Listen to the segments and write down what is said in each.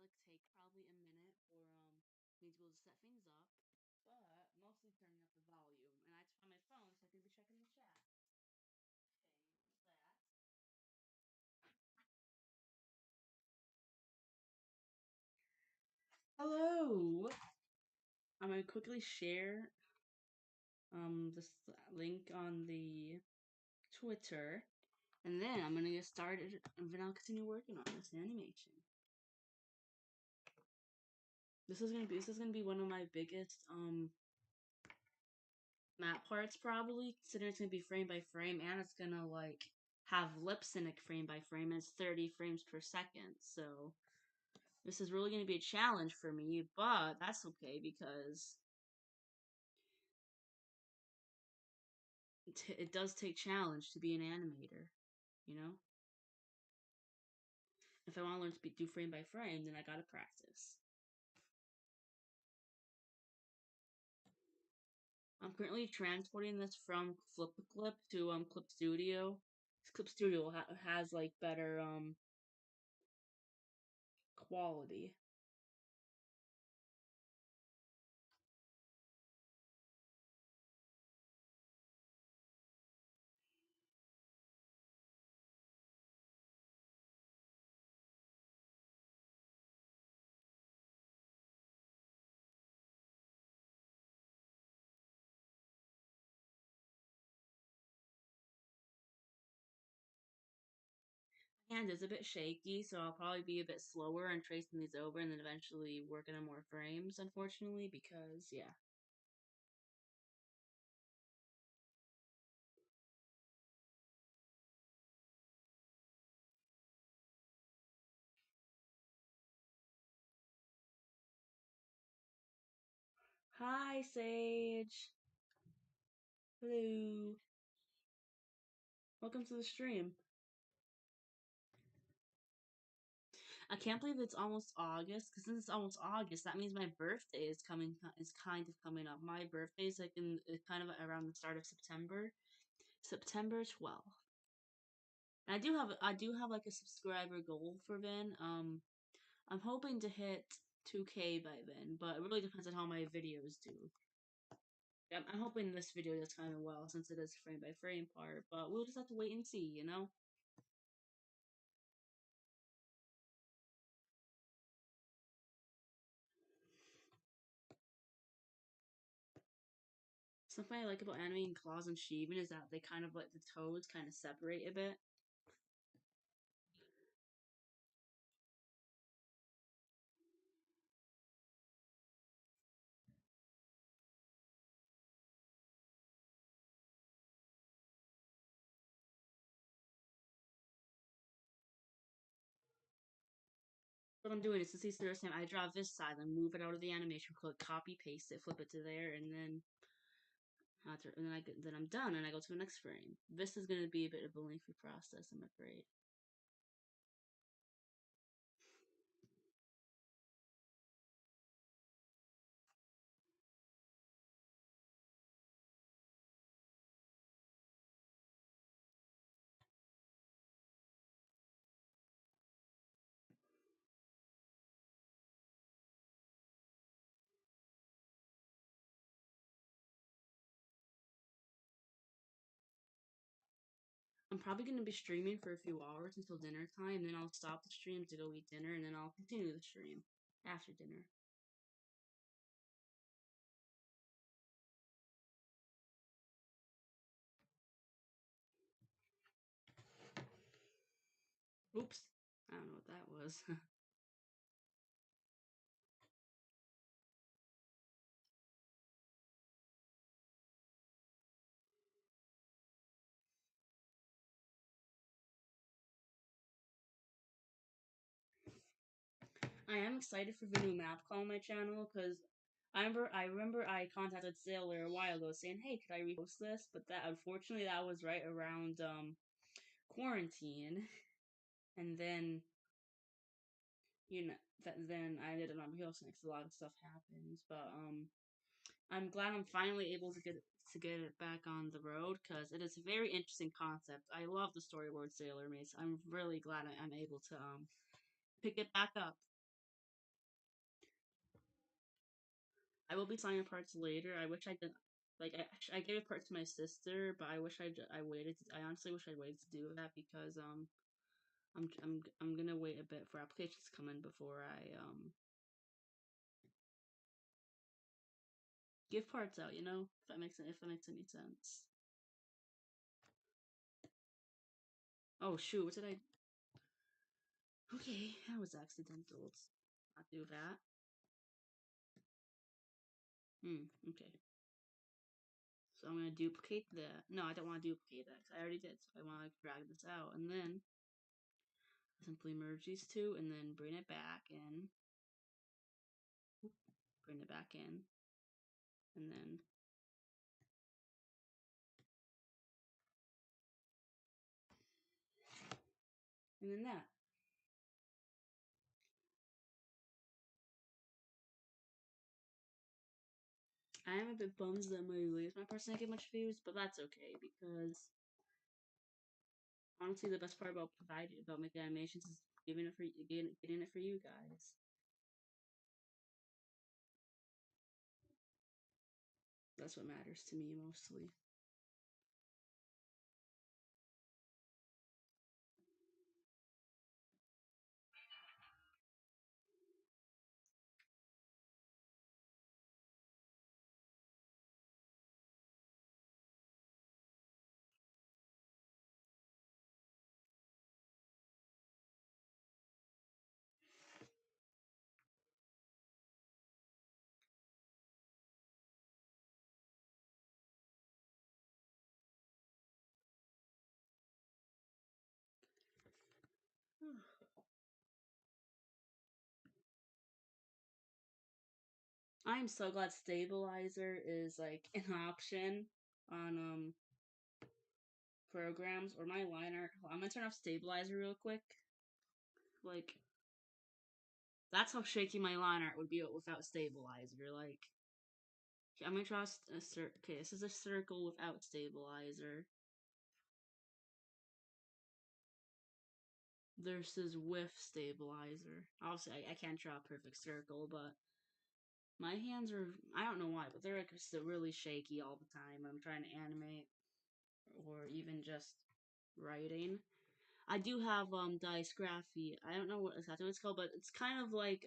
like take probably a minute for me to be able to set things up, but mostly turning up the volume. And I just found my phone, so I can be checking the chat. Okay, with that. Hello. I'm gonna quickly share this link on the Twitter, and then I'm gonna get started, and then I'll continue working on this animation. This is gonna be one of my biggest map parts probably, considering it's gonna be frame by frame, and it's gonna like have lip sync frame by frame, and it's 30 frames per second. So this is really gonna be a challenge for me, but that's okay because it does take challenge to be an animator, you know. If I want to learn to do frame by frame, then I gotta practice. I'm currently transporting this from Clip to Clip Studio. Clip Studio has like better quality. Hand is a bit shaky, so I'll probably be a bit slower and tracing these over and then eventually working on more frames, unfortunately, because, yeah. Hi, Sage. Hello. Welcome to the stream. I can't believe it's almost August, because since it's almost August, that means my birthday is kind of coming up. My birthday is like kind of around the start of September, September 12th. And I do have like a subscriber goal for then. I'm hoping to hit 2K by then, but it really depends on how my videos do. I'm hoping this video does kind of well since it is frame by frame part, but we'll just have to wait and see, you know? Something I like about animating claws and Sheevan is that they kind of like the toes kind of separate a bit. What I'm doing is since he's first time, I draw this side, then move it out of the animation, click copy, paste it, flip it to there, and then then I'm done and I go to the next frame. This is going to be a bit of a lengthy process, I'm afraid. I'm probably going to be streaming for a few hours until dinner time, then I'll stop the stream to go eat dinner, and then I'll continue the stream after dinner. Oops. I don't know what that was. I am excited for the new map call on my channel because I remember I contacted Sailor a while ago saying, "Hey, could I repost this?" But that unfortunately that was right around quarantine, and then then I ended up not reposting because a lot of stuff happens. But I'm glad I'm finally able to get it back on the road because it is a very interesting concept. I love the storyboard Sailor Mace. I'm really glad I'm able to pick it back up. I will be signing parts later. I wish I did. Like I gave a part to my sister, but I wish I waited. I honestly wish I waited to do that because I'm gonna wait a bit for applications to come in before I give parts out. You know, if that makes any sense. Oh shoot! What did I? Okay, that was accidental. Let's not do that. Okay. So I'm gonna duplicate that. No, I don't want to duplicate that because I already did. So I want to drag this out and then simply merge these two and then bring it back in. Bring it back in. And then that. I am a bit bummed that my latest person didn't get much views, but that's okay because honestly, the best part about making animations is getting it for you guys. That's what matters to me mostly. I'm so glad stabilizer is like an option on programs or my liner. I'm gonna turn off stabilizer real quick. Like that's how shaky my line art would be without stabilizer. Like I'm gonna draw a circle. Okay, this is a circle without stabilizer. Versus with stabilizer. Obviously, I can't draw a perfect circle, but my hands are, I don't know why, but they're like just really shaky all the time when I'm trying to animate or even just writing. I do have dysgraphia. I don't know exactly what it's called, but it's kind of like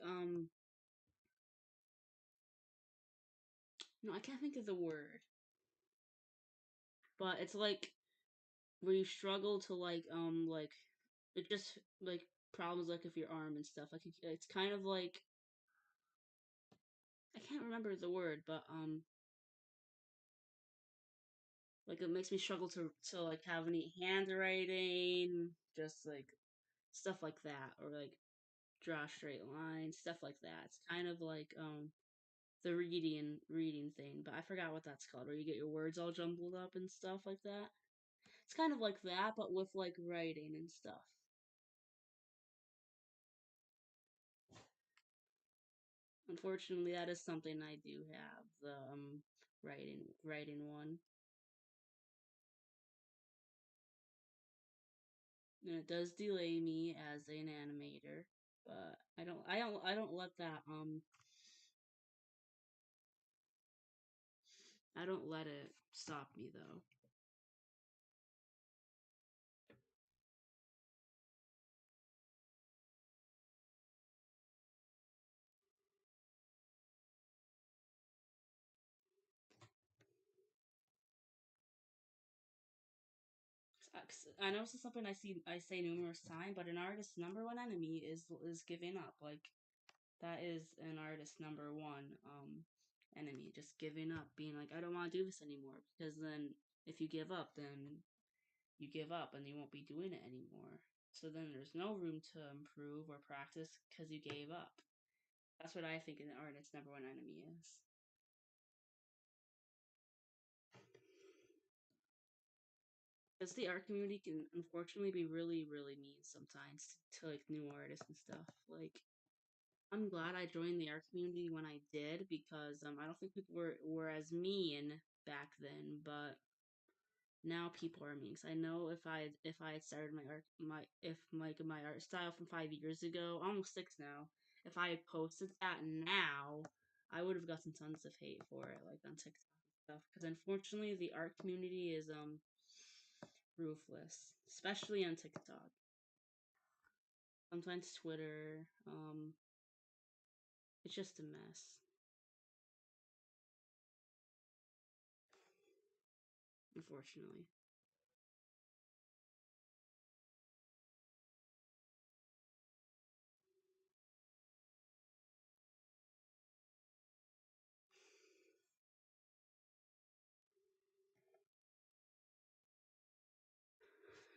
no, I can't think of the word. But it's like where you struggle to like it just like problems like with your arm and stuff. Like it's kind of like I can't remember the word, but like it makes me struggle to like have any handwriting, just like stuff like that, or like draw straight lines, stuff like that. It's kind of like the reading thing, but I forgot what that's called, where you get your words all jumbled up and stuff like that. It's kind of like that, but with like writing and stuff. Unfortunately, that is something I do have the writing one, and it does delay me as an animator. But I don't let that I don't let it stop me though. I know this is something I say numerous times, but an artist's number one enemy is giving up. Like that is an artist's number one enemy, just giving up, being like I don't want to do this anymore. Because then if you give up, then you give up and you won't be doing it anymore. So then there's no room to improve or practice because you gave up. That's what I think an artist's number one enemy is. Because the art community can unfortunately be really, really mean sometimes to like new artists and stuff. Like I'm glad I joined the art community when I did because I don't think people were as mean back then, but now people are mean. Cause I know if I had started my art style from 5 years ago, almost 6 now, if I had posted that now, I would have gotten tons of hate for it, like on TikTok and stuff. Because unfortunately, the art community is ruthless, especially on TikTok. Sometimes Twitter. It's just a mess, unfortunately.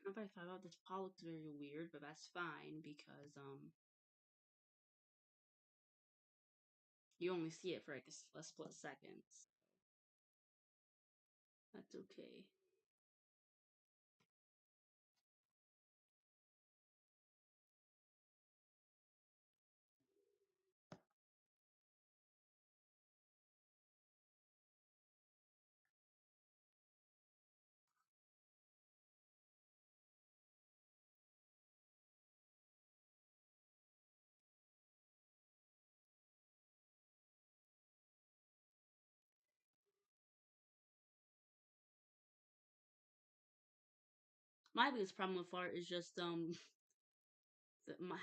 Now that I thought about this, Paul looks very weird, but that's fine because you only see it for like a split second. That's okay. My biggest problem with art is just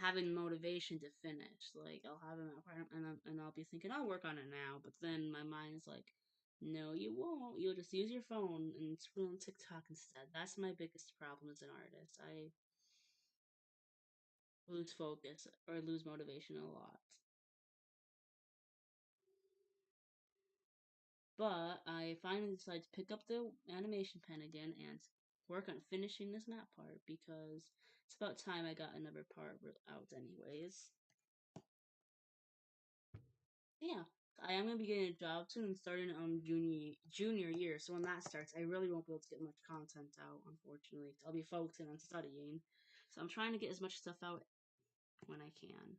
having motivation to finish. Like I'll have an art and I'll be thinking I'll work on it now, but then my mind's like, no, you won't. You'll just use your phone and scroll on TikTok instead. That's my biggest problem as an artist. I lose focus or lose motivation a lot. But I finally decided to pick up the animation pen again and work on finishing this map part because it's about time I got another part out anyways. Yeah, I am gonna be getting a job soon and starting junior year. So when that starts, I really won't be able to get much content out. Unfortunately, I'll be focusing on studying. So I'm trying to get as much stuff out when I can.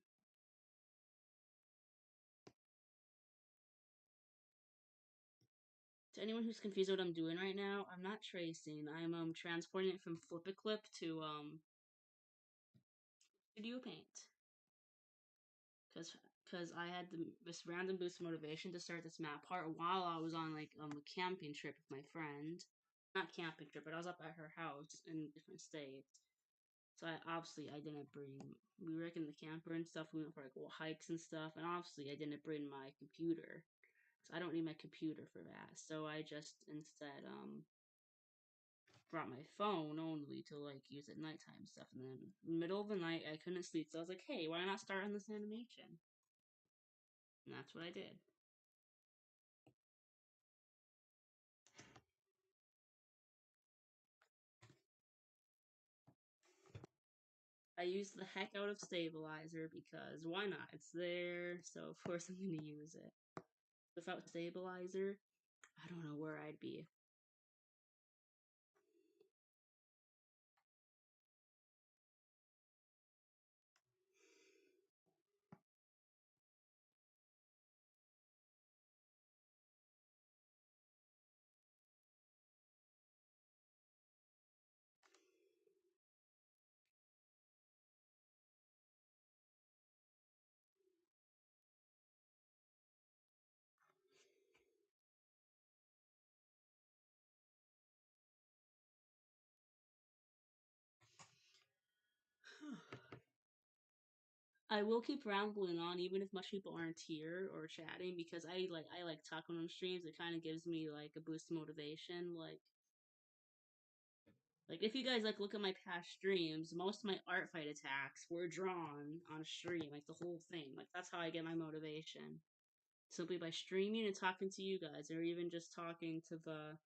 To anyone who's confused what I'm doing right now, I'm not tracing. I'm transporting it from Flip a Clip to Studio Paint. Cause I had this random boost of motivation to start this map part while I was on like a camping trip with my friend. Not camping trip, but I was up at her house in different states. So I didn't bring. We were like in the camper and stuff. We went for like hikes and stuff, and obviously I didn't bring my computer. So I don't need my computer for that. So I just instead brought my phone only to like use at nighttime stuff. And then middle of the night I couldn't sleep, so I was like, hey, why not start on this animation? And that's what I did. I used the heck out of stabilizer because why not? It's there, so of course I'm gonna use it. Without stabilizer, I don't know where I'd be. I will keep rambling on even if much people aren't here or chatting because I like talking on streams. It kind of gives me like a boost of motivation. Like if you guys like look at my past streams, most of my art fight attacks were drawn on stream, like the whole thing. Like that's how I get my motivation. Simply by streaming and talking to you guys, or even just talking to the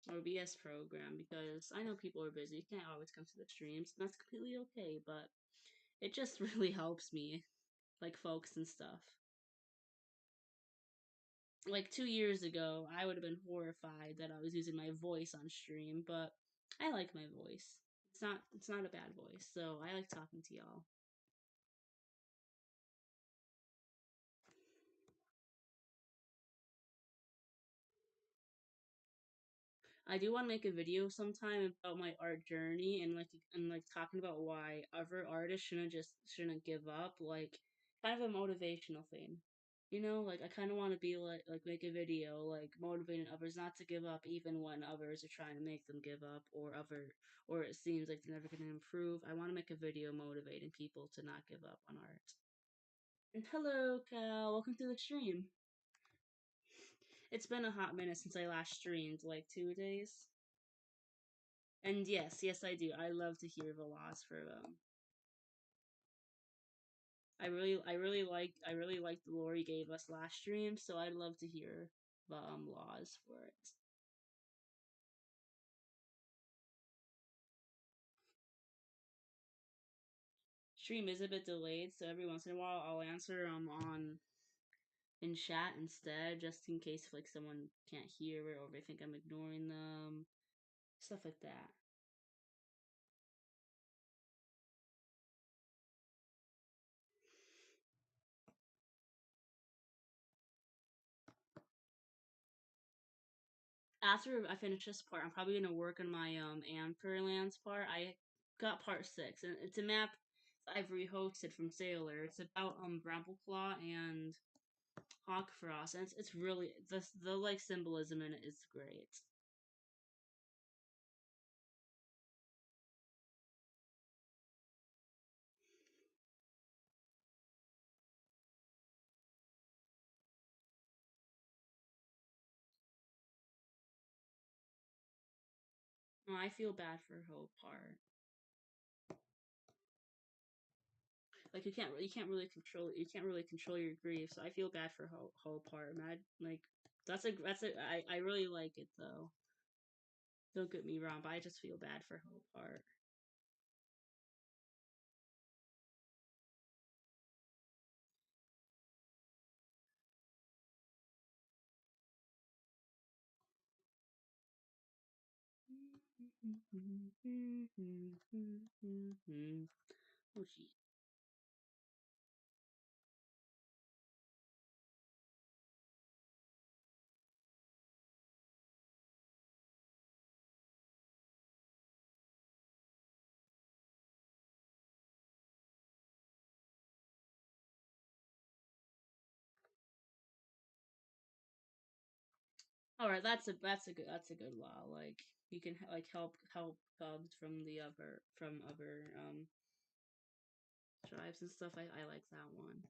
OBS program because I know people are busy. You can't always come to the streams, and that's completely okay, but it just really helps me, like focus and stuff. Like 2 years ago, I would have been horrified that I was using my voice on stream, but I like my voice. It's not a bad voice, so I like talking to y'all. I do want to make a video sometime about my art journey and like talking about why other artists shouldn't give up, like kind of a motivational thing. Like I kind of want to be like make a video like motivating others not to give up even when others are trying to make them give up or it seems like they're never going to improve. I want to make a video motivating people to not give up on art. And hello, Cal. Welcome to the stream. It's been a hot minute since I last streamed, like 2 days. And yes, I do. I love to hear the laws for them. I really like the lore you gave us last stream, so I'd love to hear the laws for it. Stream is a bit delayed, so every once in a while I'll answer on in chat instead, just in case if like someone can't hear it or they think I'm ignoring them, stuff like that. After I finish this part, I'm probably gonna work on my Amperlands part. I got part 6, and it's a map I've rehosted from Sailor. It's about Brambleclaw and Hawkfrost, and it's really the like symbolism in it is great. Oh, I feel bad for Hope part. Like you can't really control your grief. So I feel bad for Hope part. Mad like I really like it though. Don't get me wrong, but I just feel bad for Hope part. Oh gee. All right, that's a good law. Like you can like help cubs from the other tribes and stuff. I like that one.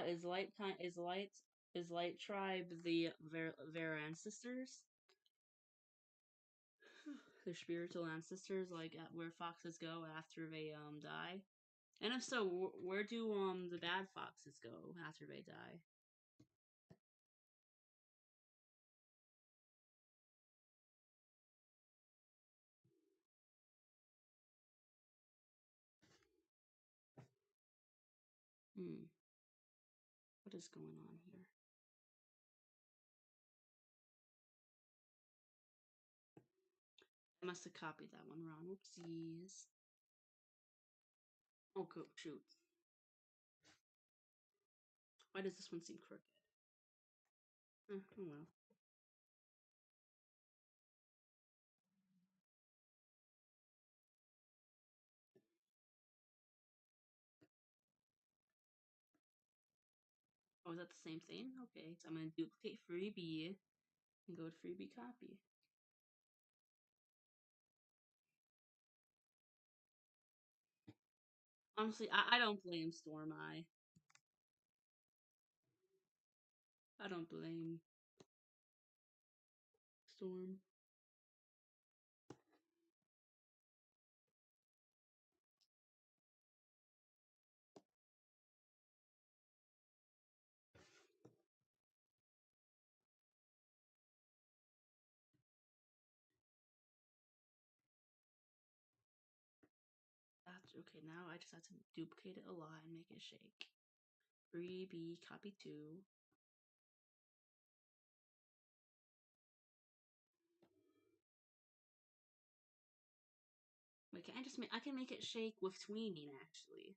Is light tribe the their ancestors? Their spiritual ancestors, like where foxes go after they die. And if so, where do the bad foxes go after they die? Hmm. What is going on here? I must have copied that one wrong. Whoopsies. Oh, go shoot. Why does this one seem crooked? Oh well. Oh, is that the same thing? Okay, so I'm gonna duplicate freebie and go to freebie copy. Honestly, I don't blame Storm Eye. I don't blame Storm. That's okay. Now I just have to duplicate it a lot and make it shake. Freebie copy 2. Wait, can I just make? I can make it shake with tweening actually.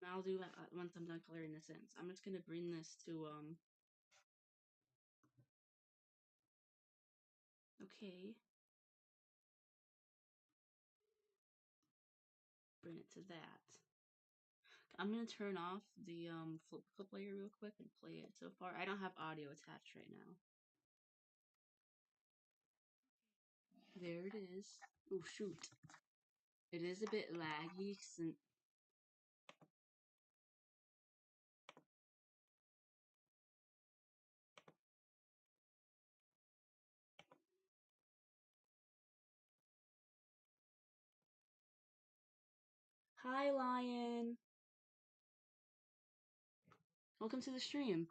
And I'll do that once I'm done coloring this in. So I'm just gonna bring this to Okay. Bring it to that. I'm gonna turn off the flip clip layer real quick and play it. So far, I don't have audio attached right now. There it is. Oh shoot. It is a bit laggy since. Hi, Lion. Welcome to the stream.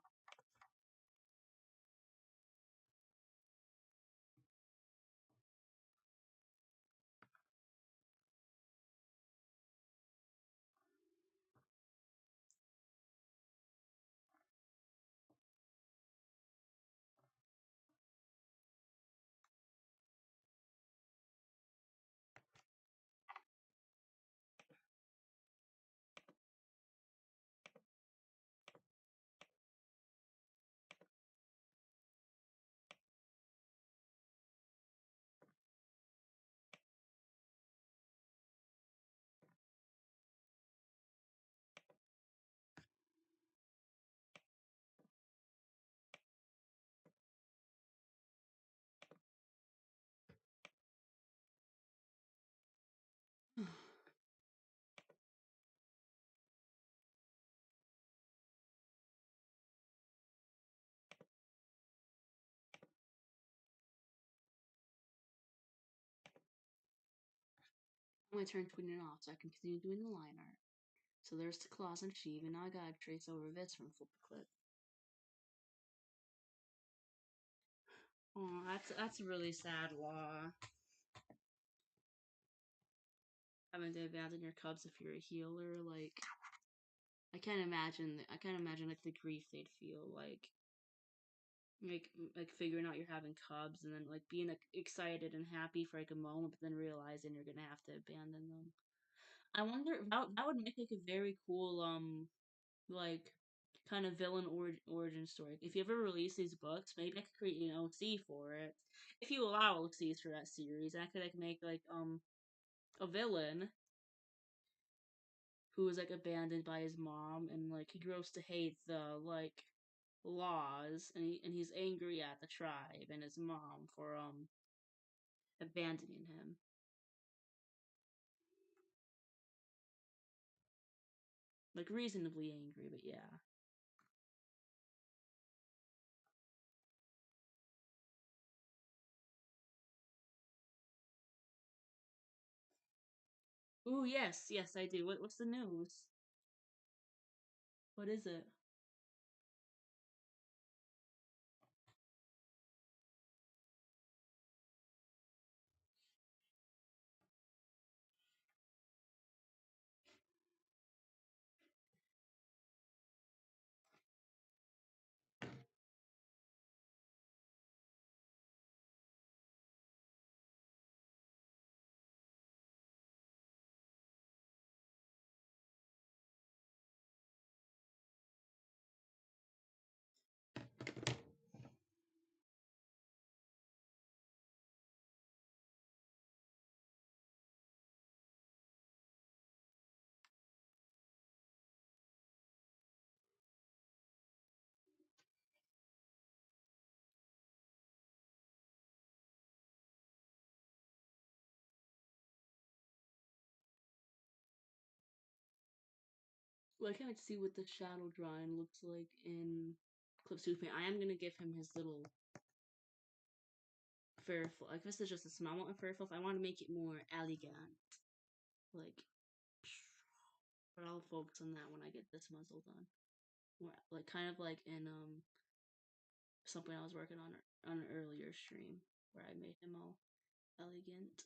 I'm gonna turn tweeting off so I can continue doing the line art. So there's the claws and sheep, and now I gotta trace over bits from flip clip. Oh, that's a really sad law. Having to abandon your cubs if you're a healer, like I can't imagine. I can't imagine like the grief they'd feel like figuring out you're having cubs and then like being like, excited and happy for like a moment, but then realizing you're gonna have to abandon them. I wonder that would make like a very cool like kind of villain origin story. If you ever release these books, maybe I could create an OC for it. If you allow OCs for that series, I could like make like a villain who was like abandoned by his mom and like he grows to hate the like laws and he's angry at the tribe and his mom for abandoning him. Like reasonably angry, but yeah. Ooh, yes, yes, I do. What's the news? What is it? Well, I can't wait to see what the shadow drawing looks like in Clip Paint. I am gonna give him his little fur fluff. Like this is just a small amount of fur fluff. I want to make it more elegant. Like, but I'll focus on that when I get this muzzle done. More like kind of like in something I was working on an earlier stream where I made him all elegant.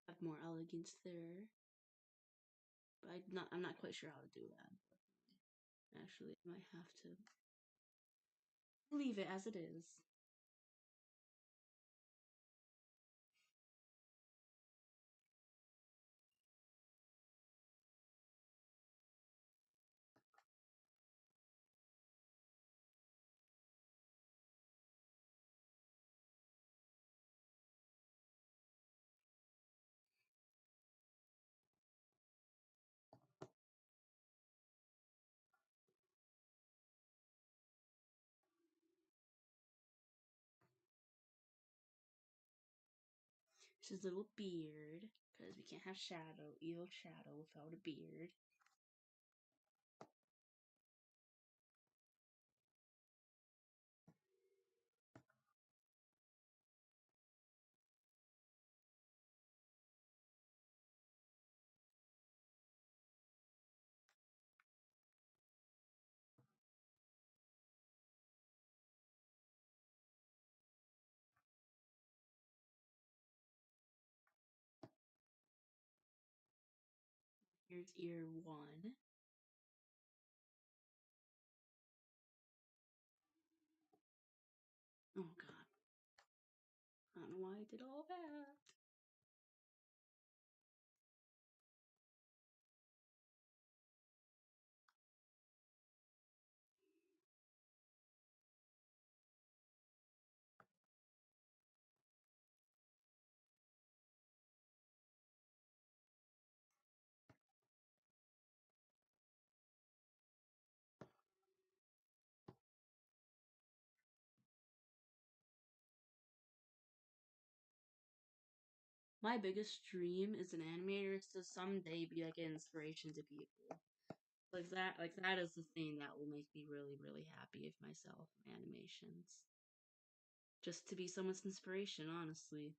Have more elegance there. But I'm not quite sure how to do that. Actually, I might have to leave it as it is. His little beard, because we can't have evil shadow without a beard. Here's ear one. Oh god. I don't know why I did all that. My biggest dream as an animator is to someday be like an inspiration to people. Like that is the thing that will make me really, really happy with myself and animations. Just to be someone's inspiration, honestly.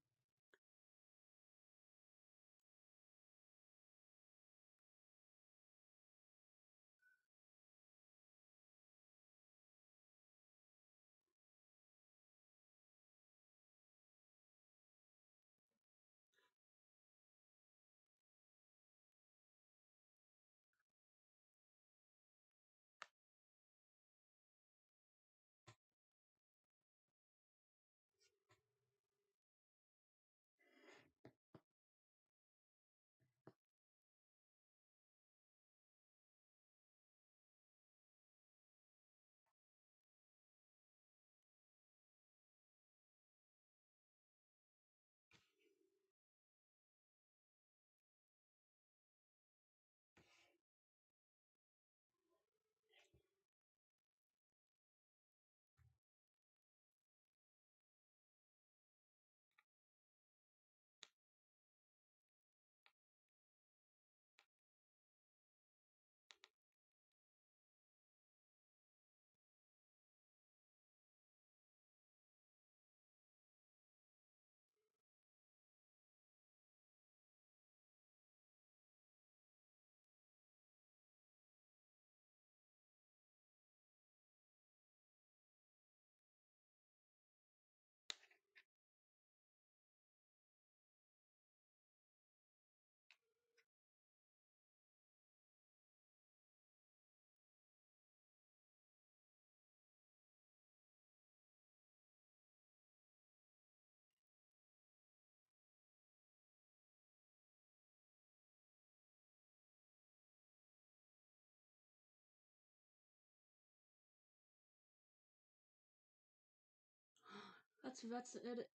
That's it.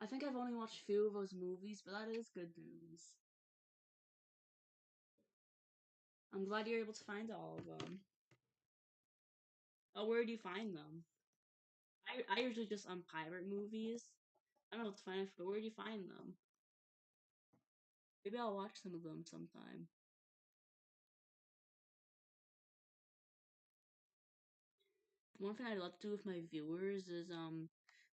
I think I've only watched a few of those movies, but that is good news. I'm glad you're able to find all of them. Oh, where do you find them? I usually just pirate movies. I don't know what to find, but where do you find them? Maybe I'll watch some of them sometime. One thing I'd love to do with my viewers is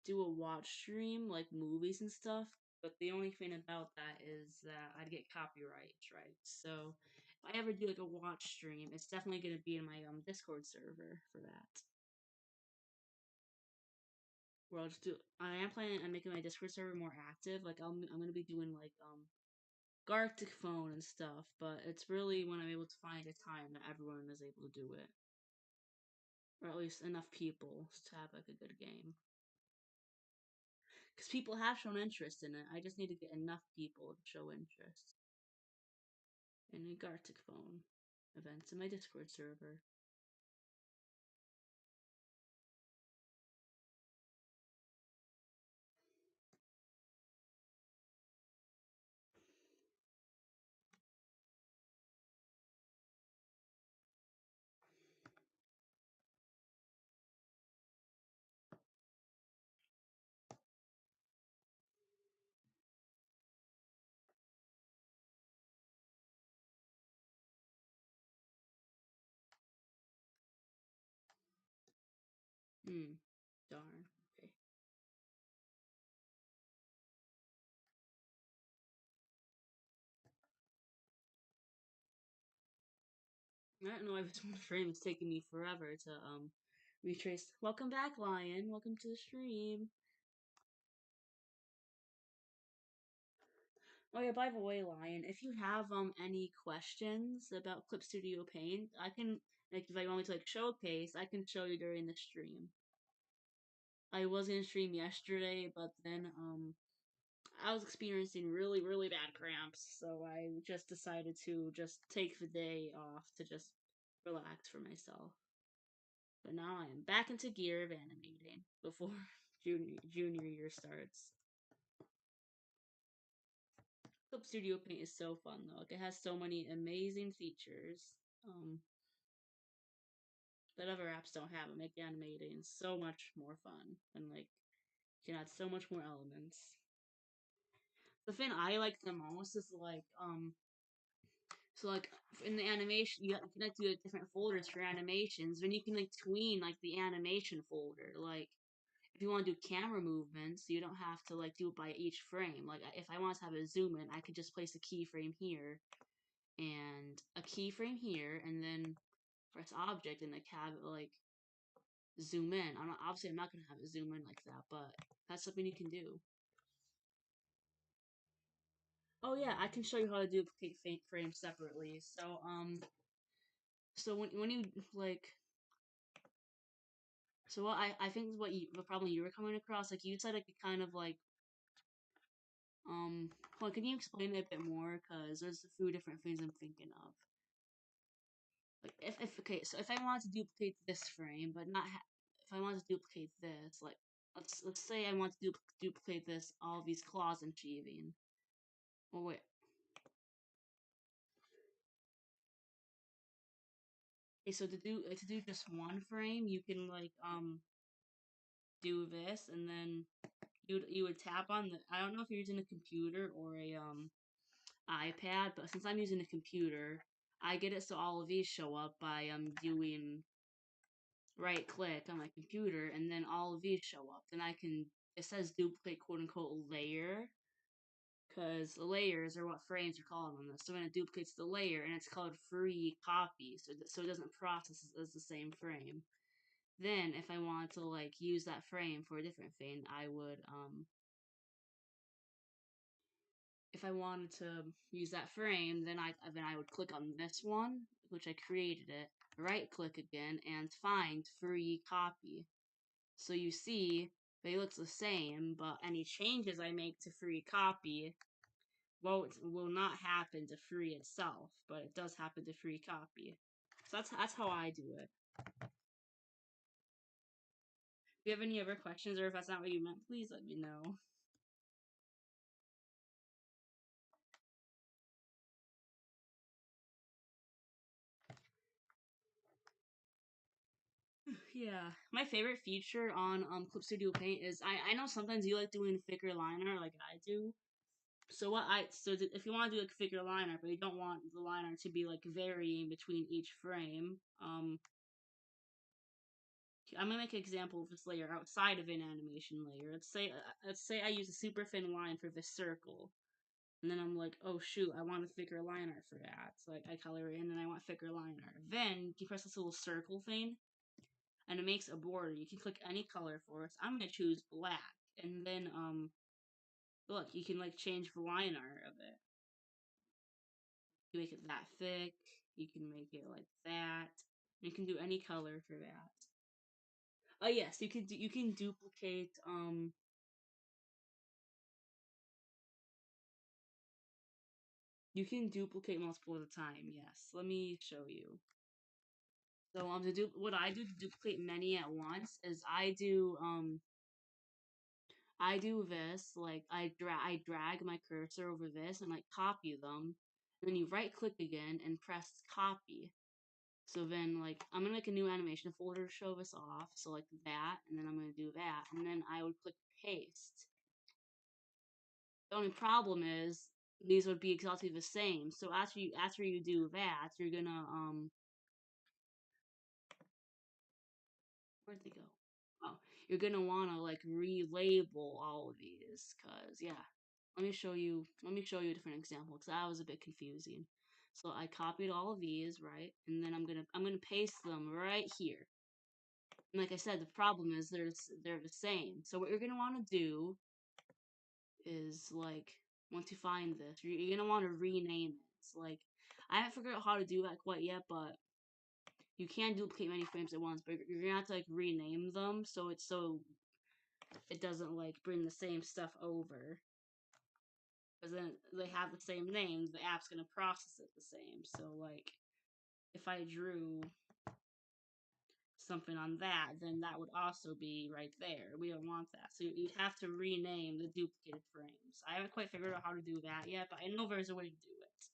do a watch stream like movies and stuff. But the only thing about that is that I'd get copyright strikes. So if I ever do like a watch stream, it's definitely gonna be in my Discord server for that. Where I'll just do. I am planning on making my Discord server more active. Like I'm gonna be doing like Gartic phone and stuff. But it's really when I'm able to find a time that everyone is able to do it, or at least enough people to have like a good game. Because people have shown interest in it. I just need to get enough people to show interest in a Gartic phone events in my Discord server. Hmm. Darn. Okay. I don't know why this one frame is taking me forever to retrace. Welcome back, Lion. Welcome to the stream. Oh yeah, by the way, Lion, if you have any questions about Clip Studio Paint, I can like if I want me to like showcase, I can show you during the stream. I was gonna stream yesterday, but then I was experiencing really bad cramps, so I just decided to just take the day off to just relax for myself. But now I am back into gear of animating before junior year starts. Clip Studio Paint is so fun though. Like, it has so many amazing features um, that other apps don't have. It make animating so much more fun, and like you can add so much more elements. The thing I like the most is like so like in the animation you can like do like, different folders for animations. Then you can like tween like the animation folder. Like if you want to do camera movements, you don't have to like do it by each frame. Like if I want to have a zoom in, I could just place a keyframe here and a keyframe here, and then press object and like have it like zoom in. I'm not gonna have it zoom in like that, but that's something you can do. Oh yeah, I can show you how to duplicate frames separately. So when you like, so what I think the problem you were coming across, like you said, it could kind of like well, can you explain it a bit more? Cause there's a few different things I'm thinking of. Like if okay, so if I wanted to duplicate this frame, but not if I wanted to duplicate this, like let's say I want to duplicate this all these claws and achieving. Well, wait. Okay, so to do just one frame, you can like do this, and then you would tap on the. I don't know if you're using a computer or a iPad, but since I'm using a computer, I get it so all of these show up by doing right click on my computer, and then all of these show up. Then I can it says duplicate quote unquote layer, because the layers are what frames are called on this. So when it duplicates the layer, and it's called free copy, so it doesn't process as the same frame. Then if I want to like use that frame for a different thing, I would if I wanted to use that frame, then I would click on this one, which I created it, right click again, and find free copy. So you see, they look the same, but any changes I make to free copy will not happen to free itself, but it does happen to free copy. So that's how I do it. If you have any other questions, or if that's not what you meant, please let me know. Yeah, my favorite feature on Clip Studio Paint is I know sometimes you like doing thicker liner like I do. If you want to do like thicker liner, but you don't want the liner to be like varying between each frame, I'm gonna make an example of this layer outside of an animation layer. Let's say I use a super thin line for this circle, and then I'm like, oh shoot, I want a thicker liner for that. So like I color it in, and I want thicker liner. Then you press this little circle thing, and it makes a border. You can click any color for it. So I'm gonna choose black, and then look, you can like change the line art of it. You make it that thick. You can make it like that. You can do any color for that. Oh yes, you can duplicate you can duplicate multiple at a time. Yes, let me show you. So to do what I do to duplicate many at once is I do this, like I drag my cursor over this and like copy them. And then you right click again and press copy. So then like I'm gonna make a new animation folder to show this off. So like that, and then I'm gonna do that, and then I would click paste. The only problem is these would be exactly the same. So after you do that, you're gonna where'd they go? you're gonna want to like relabel all of these, cause yeah. Let me show you a different example, cause that was a bit confusing. So I copied all of these, right, and then I'm gonna paste them right here. And like I said, the problem is they're the same. So what you're gonna want to do is like once you find this, you're gonna want to rename it. It's like I haven't figured out how to do that quite yet, but you can duplicate many frames at once. But you're gonna have to like rename them so it doesn't like bring the same stuff over. Because then they have the same names, the app's gonna process it the same. So like if I drew something on that, then that would also be right there. We don't want that. So you'd have to rename the duplicated frames. I haven't quite figured out how to do that yet, but I know there's a way to do it.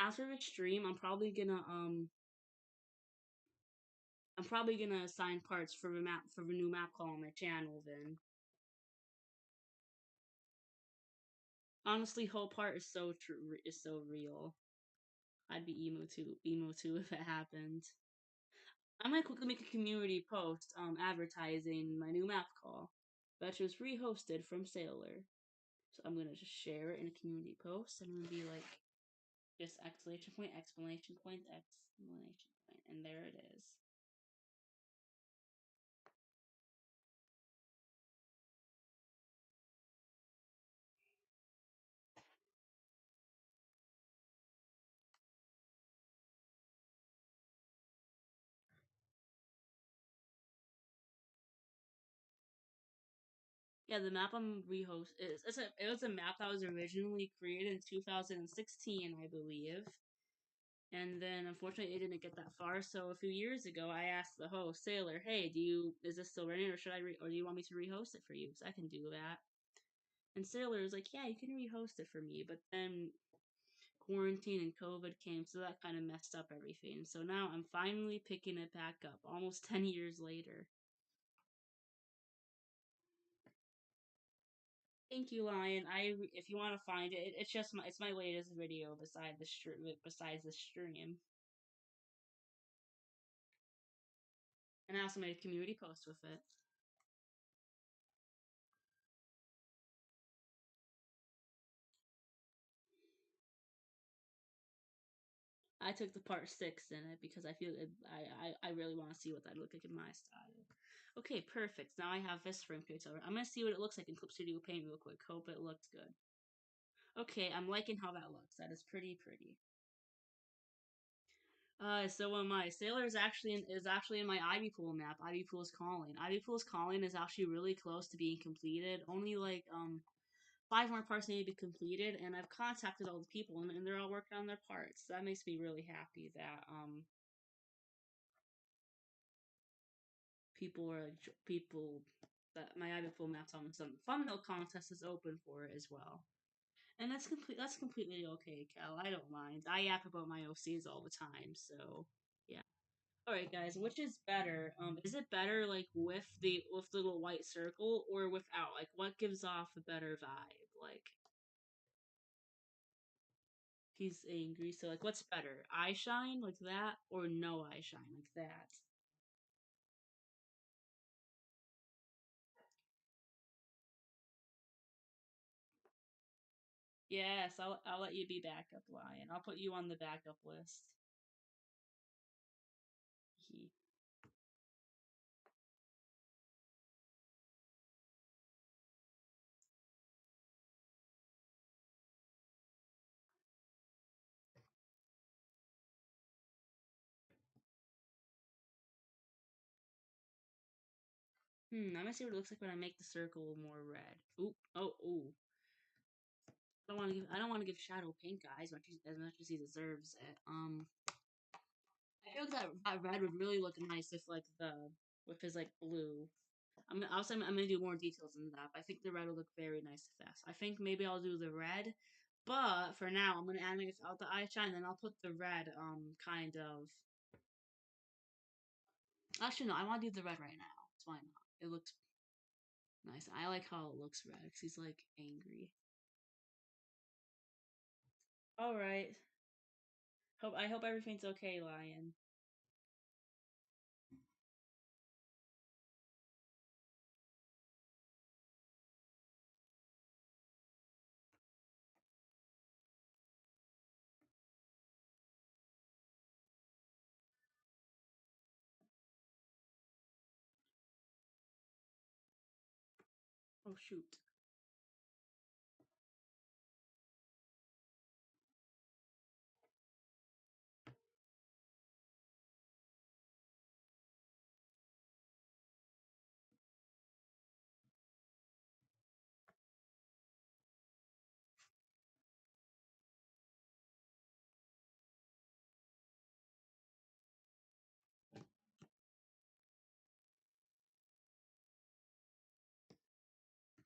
After the stream, I'm probably gonna assign parts for the new map call on my channel then. Honestly, whole part is so true is so real. I'd be emo too if it happened. I'm gonna quickly make a community post advertising my new map call, which was rehosted from Sailor. So I'm gonna just share it in a community post, and I'm gonna be like, just exclamation point, exclamation point, exclamation point, and there it is. Yeah, the map I'm rehost is it was a map that was originally created in 2016, I believe. And then unfortunately it didn't get that far. So a few years ago, I asked the host Sailor, "Hey, is this still running, or or do you want me to rehost it for you? Because I can do that." And Sailor was like, "Yeah, you can rehost it for me." But then quarantine and COVID came, so that kind of messed up everything. So now I'm finally picking it back up, almost 10 years later. Thank you, Lion. If you want to find it, it's my latest video besides the stream, and I also made a community post with it. I took the part 6 in it because I feel I really want to see what that look like in my style. Okay, perfect. Now I have this frame picked over. I'm gonna see what it looks like in Clip Studio Paint real quick. Hope it looks good. Okay, I'm liking how that looks. That is pretty pretty. So my Sailor is actually in my Ivy Pool map. Ivy Pool is calling. Ivy Pool is calling is actually really close to being completed. Only like 5 more parts need to be completed, and I've contacted all the people, and they're all working on their parts. That makes me really happy that people that my Ivy Pool map's on some thumbnail contest is open for it as well. And that's completely okay, Cal. I don't mind. I yap about my OCs all the time, so yeah. Alright guys, which is better? Is it better like with the little white circle or without? Like what gives off a better vibe? Like he's angry, so like what's better? Eye shine like that or no eye shine like that? Yes, I'll let you be backup, Lion. I'll put you on the backup list. He I'm gonna see what it looks like when I make the circle more red. Oop, oh, ooh. I don't want to give Shadow pink eye as much as he deserves it. I feel like that red would really look nice with like with his like blue. I'm gonna do more details in that. But I think the red will look very nice with that. I think maybe I'll do the red, but for now I'm gonna animate without the eye shine. Then I'll put the red kind of. Actually, no, I want to do the red right now. So why not? It looks nice. I like how it looks red because he's like angry. All right. I hope everything's okay, Lion. Oh shoot.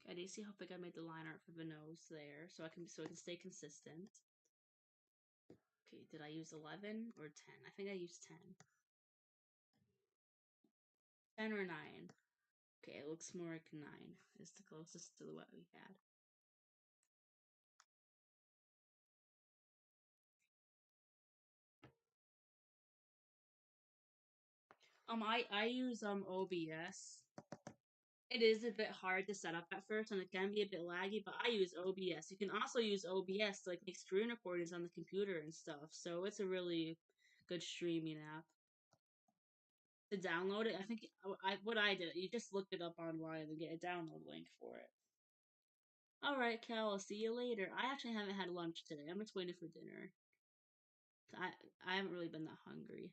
Okay, do you see how big I made the line art for the nose there, so I can stay consistent. Okay, did I use 11 or 10? I think I used 10. 10 or 9. Okay, it looks more like 9 is the closest to what we had. I use OBS. It is a bit hard to set up at first, and it can be a bit laggy. But I use OBS. You can also use OBS to like make screen recordings on the computer and stuff. So it's a really good streaming app. To download it, I think what I did, you just looked it up online and get a download link for it. All right, Cal. I'll see you later. I actually haven't had lunch today. I'm just waiting for dinner. I I haven't really been that hungry.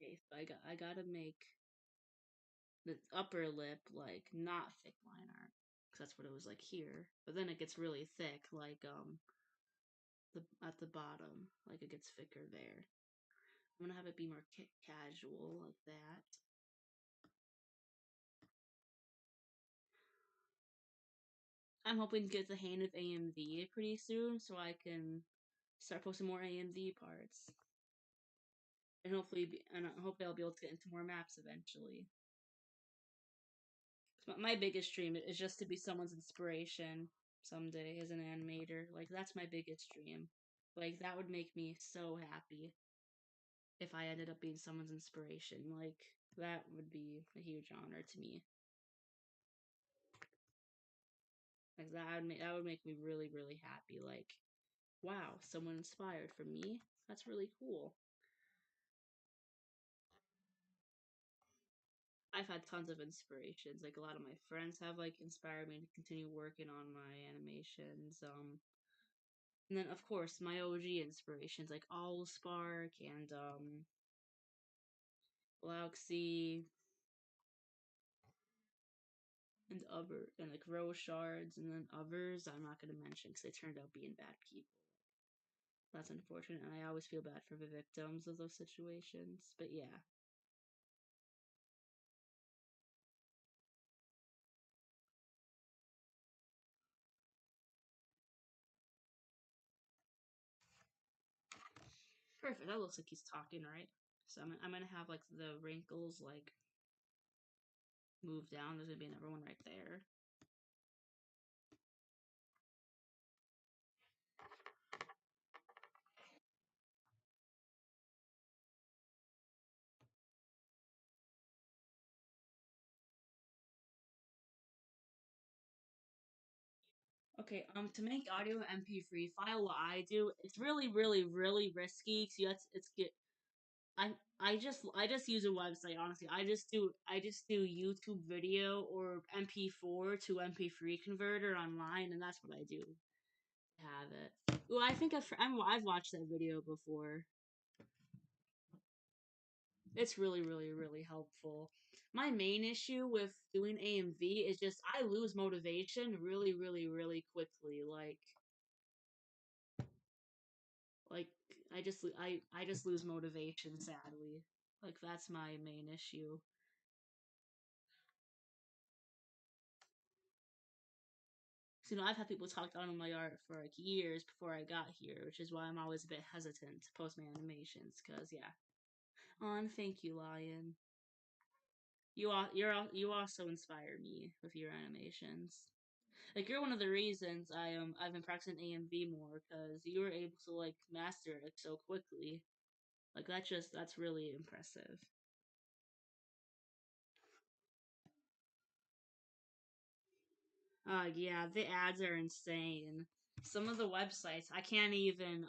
Okay, so I gotta make the upper lip like not thick line art because that's what it was like here. But then it gets really thick, like the at the bottom, like it gets thicker there. I'm gonna have it be more casual like that. I'm hoping to get the hang of AMV pretty soon so I can start posting more AMV parts. And hopefully I'll be able to get into more maps eventually. My biggest dream is just to be someone's inspiration someday as an animator. Like that's my biggest dream. Like that would make me so happy if I ended up being someone's inspiration. Like that would be a huge honor to me. Like that would make me really really happy. Like wow, someone inspired from me. That's really cool. I've had tons of inspirations. Like a lot of my friends have like inspired me to continue working on my animations. And then of course my OG inspirations like Allspark and Galaxy and other and like Rose Shards and then others I'm not gonna mention because they turned out being bad people. That's unfortunate, and I always feel bad for the victims of those situations. But yeah. Perfect. That looks like he's talking, right? So I'm gonna have like the wrinkles like move down. There's gonna be another one right there. Okay, to make audio MP3 file, what I do, it's really, really, really risky. So it's get. I just use a website. Honestly, I just do YouTube video or MP4 to MP3 converter online, and that's what I do. Have it. Well, I think I've watched that video before. It's really, really, really helpful. My main issue with doing AMV is just I lose motivation really, really, really quickly. Like I just lose motivation sadly. Like that's my main issue. So, I've had people talk down on my art for like years before I got here, which is why I'm always a bit hesitant to post my animations. Cause yeah, and thank you, Lion. You also inspire me with your animations. Like you're one of the reasons I've been practicing AMV more because you were able to like master it like, so quickly. Like that's really impressive. Yeah, the ads are insane. Some of the websites I can't even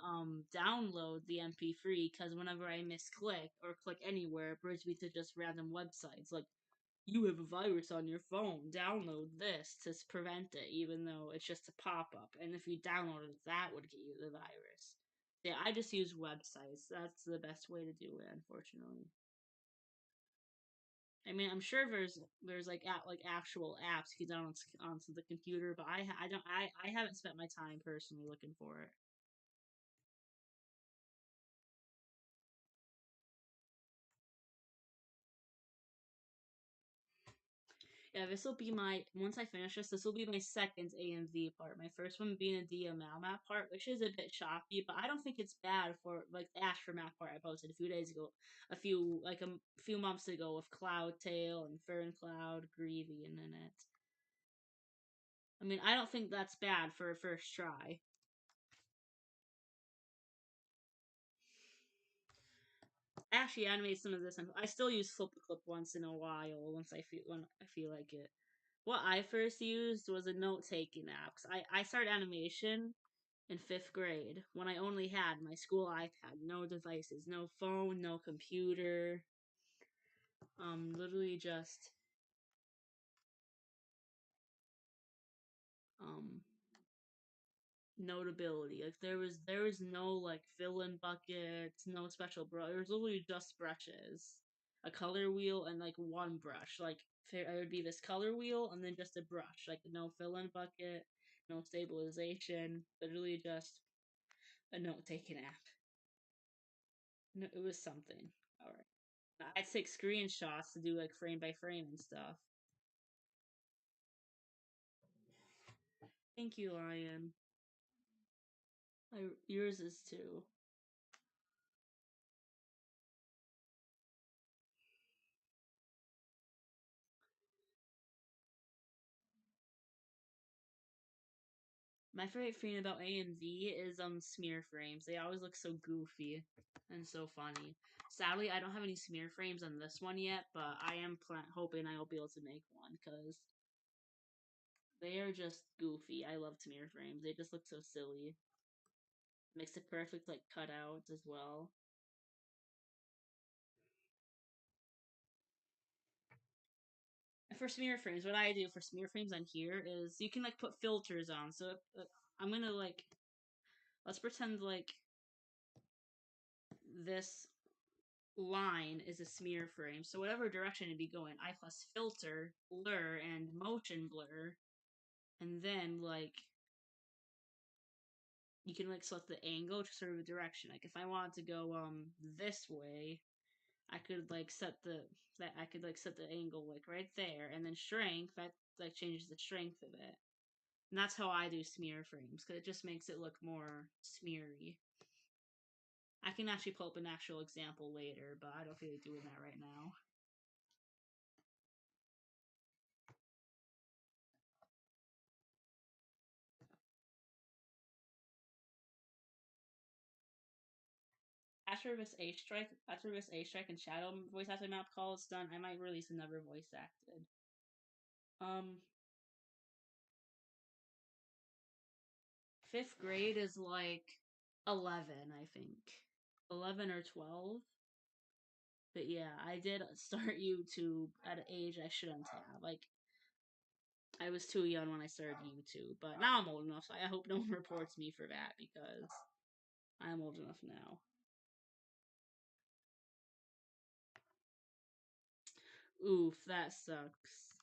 download the MP3 because whenever I misclick or click anywhere, it brings me to just random websites. Like you have a virus on your phone. Download this to prevent it, even though it's just a pop up. And if you download it, that would get you the virus. Yeah, I just use websites. That's the best way to do it, unfortunately. I mean, I'm sure there's like actual apps you can download onto the computer, but I don't I haven't spent my time personally looking for it. Yeah, this will be my once I finish this. This will be my second AMV part. My first one being a DML map part, which is a bit choppy, but I don't think it's bad for like the Astro map part I posted a few days ago, a few months ago with Cloudtail and Fern Cloud, Greavy, and in it. I mean, I don't think that's bad for a first try. Actually animate some of this. I still use Flip the Clip once in a while when I feel like it. What I first used was a note taking app. I started animation in fifth grade when I only had my school iPad, no devices, no phone, no computer. Literally just um notability. Like there was no like fill in buckets, no special brush. There was literally just brushes, a color wheel, and like one brush. Like it would be this color wheel and then just a brush. Like no fill in bucket, no stabilization. Literally just a note taking app. No, it was something. All right. I'd take screenshots to do like frame by frame and stuff. Thank you, Lion. Yours is too. My favorite thing about A and V is smear frames. They always look so goofy and so funny. Sadly, I don't have any smear frames on this one yet, but I am hoping I will be able to make one because they are just goofy. I love smear frames. They just look so silly. Makes the perfect like cutout as well. And for smear frames, what I do for smear frames on here is you can like put filters on. So I'm gonna like let's pretend like this line is a smear frame. So whatever direction it'd be going, I plus filter, blur, and motion blur. And then like you can like select the angle to sort of a direction. Like if I wanted to go this way, I could like set the angle like right there, and then strength that like changes the strength of it. And that's how I do smear frames because it just makes it look more smeary. I can actually pull up an actual example later, but I don't feel like doing that right now. After this A Strike and Shadow voice acted map call is done, I might release another voice acted. Um, fifth grade is like 11, I think, 11 or 12. But yeah, I did start YouTube at an age I shouldn't have. Like I was too young when I started YouTube, but now I'm old enough, so I hope no one reports me for that because I'm old enough now. Oof, that sucks.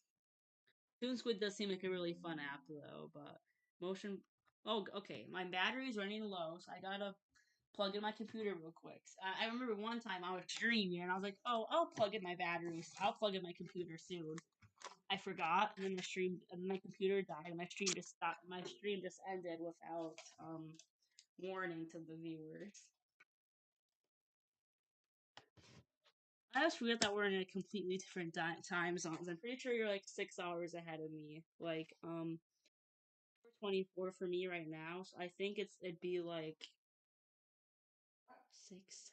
Toon Squid does seem like a really fun app though, but motion. Oh, okay. My battery's running low, so I gotta plug in my computer real quick. I remember one time I was streaming and I was like, "Oh, I'll plug in my batteries. I'll plug in my computer soon." I forgot, and then my computer died, and my stream just stopped. My stream just ended without warning to the viewers. I just forget that we're in a completely different time zones. I'm pretty sure you're like 6 hours ahead of me. Like 24 for me right now. So I think it'd be like six.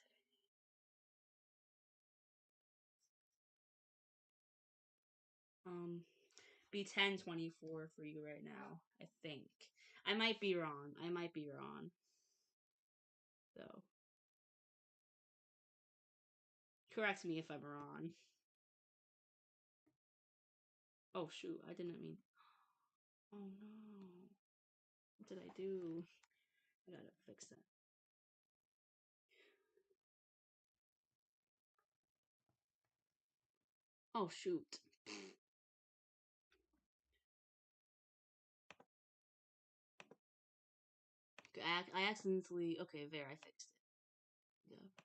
Be 10:24 for you right now. I think. I might be wrong. I might be wrong. So correct me if I'm wrong. Oh shoot! I didn't mean. Oh no! What did I do? I gotta fix that. Oh shoot! I accidentally. Okay, there. I fixed it. Yeah.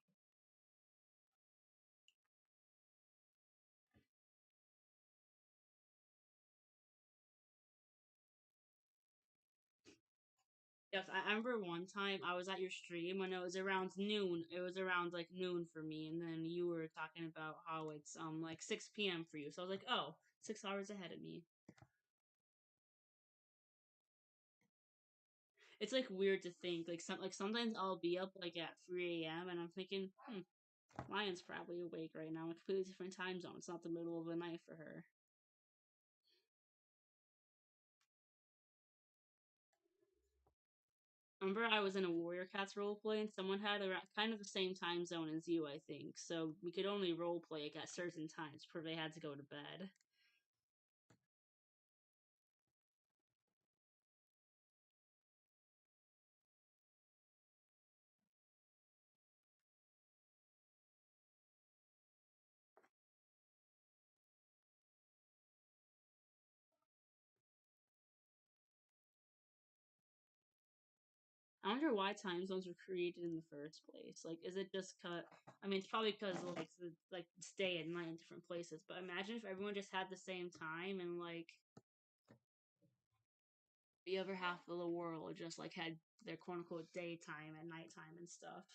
Yes, I remember one time I was at your stream when it was around noon. It was around like noon for me, and then you were talking about how it's like 6 p.m. for you. So I was like, oh, 6 hours ahead of me. It's like weird to think like sometimes I'll be up like at 3 a.m. and I'm thinking, Lion's probably awake right now, a completely different time zone. It's not the middle of the night for her. Remember, I was in a Warrior Cats roleplay, and someone had kind of the same time zone as you, I think. So we could only roleplay like, at certain times before they had to go to bed. I wonder why time zones were created in the first place. Like, is it just cut? I mean, it's probably because like it's day and night in different places. But imagine if everyone just had the same time and like the other half of the world just like had their quote unquote daytime and nighttime and stuff.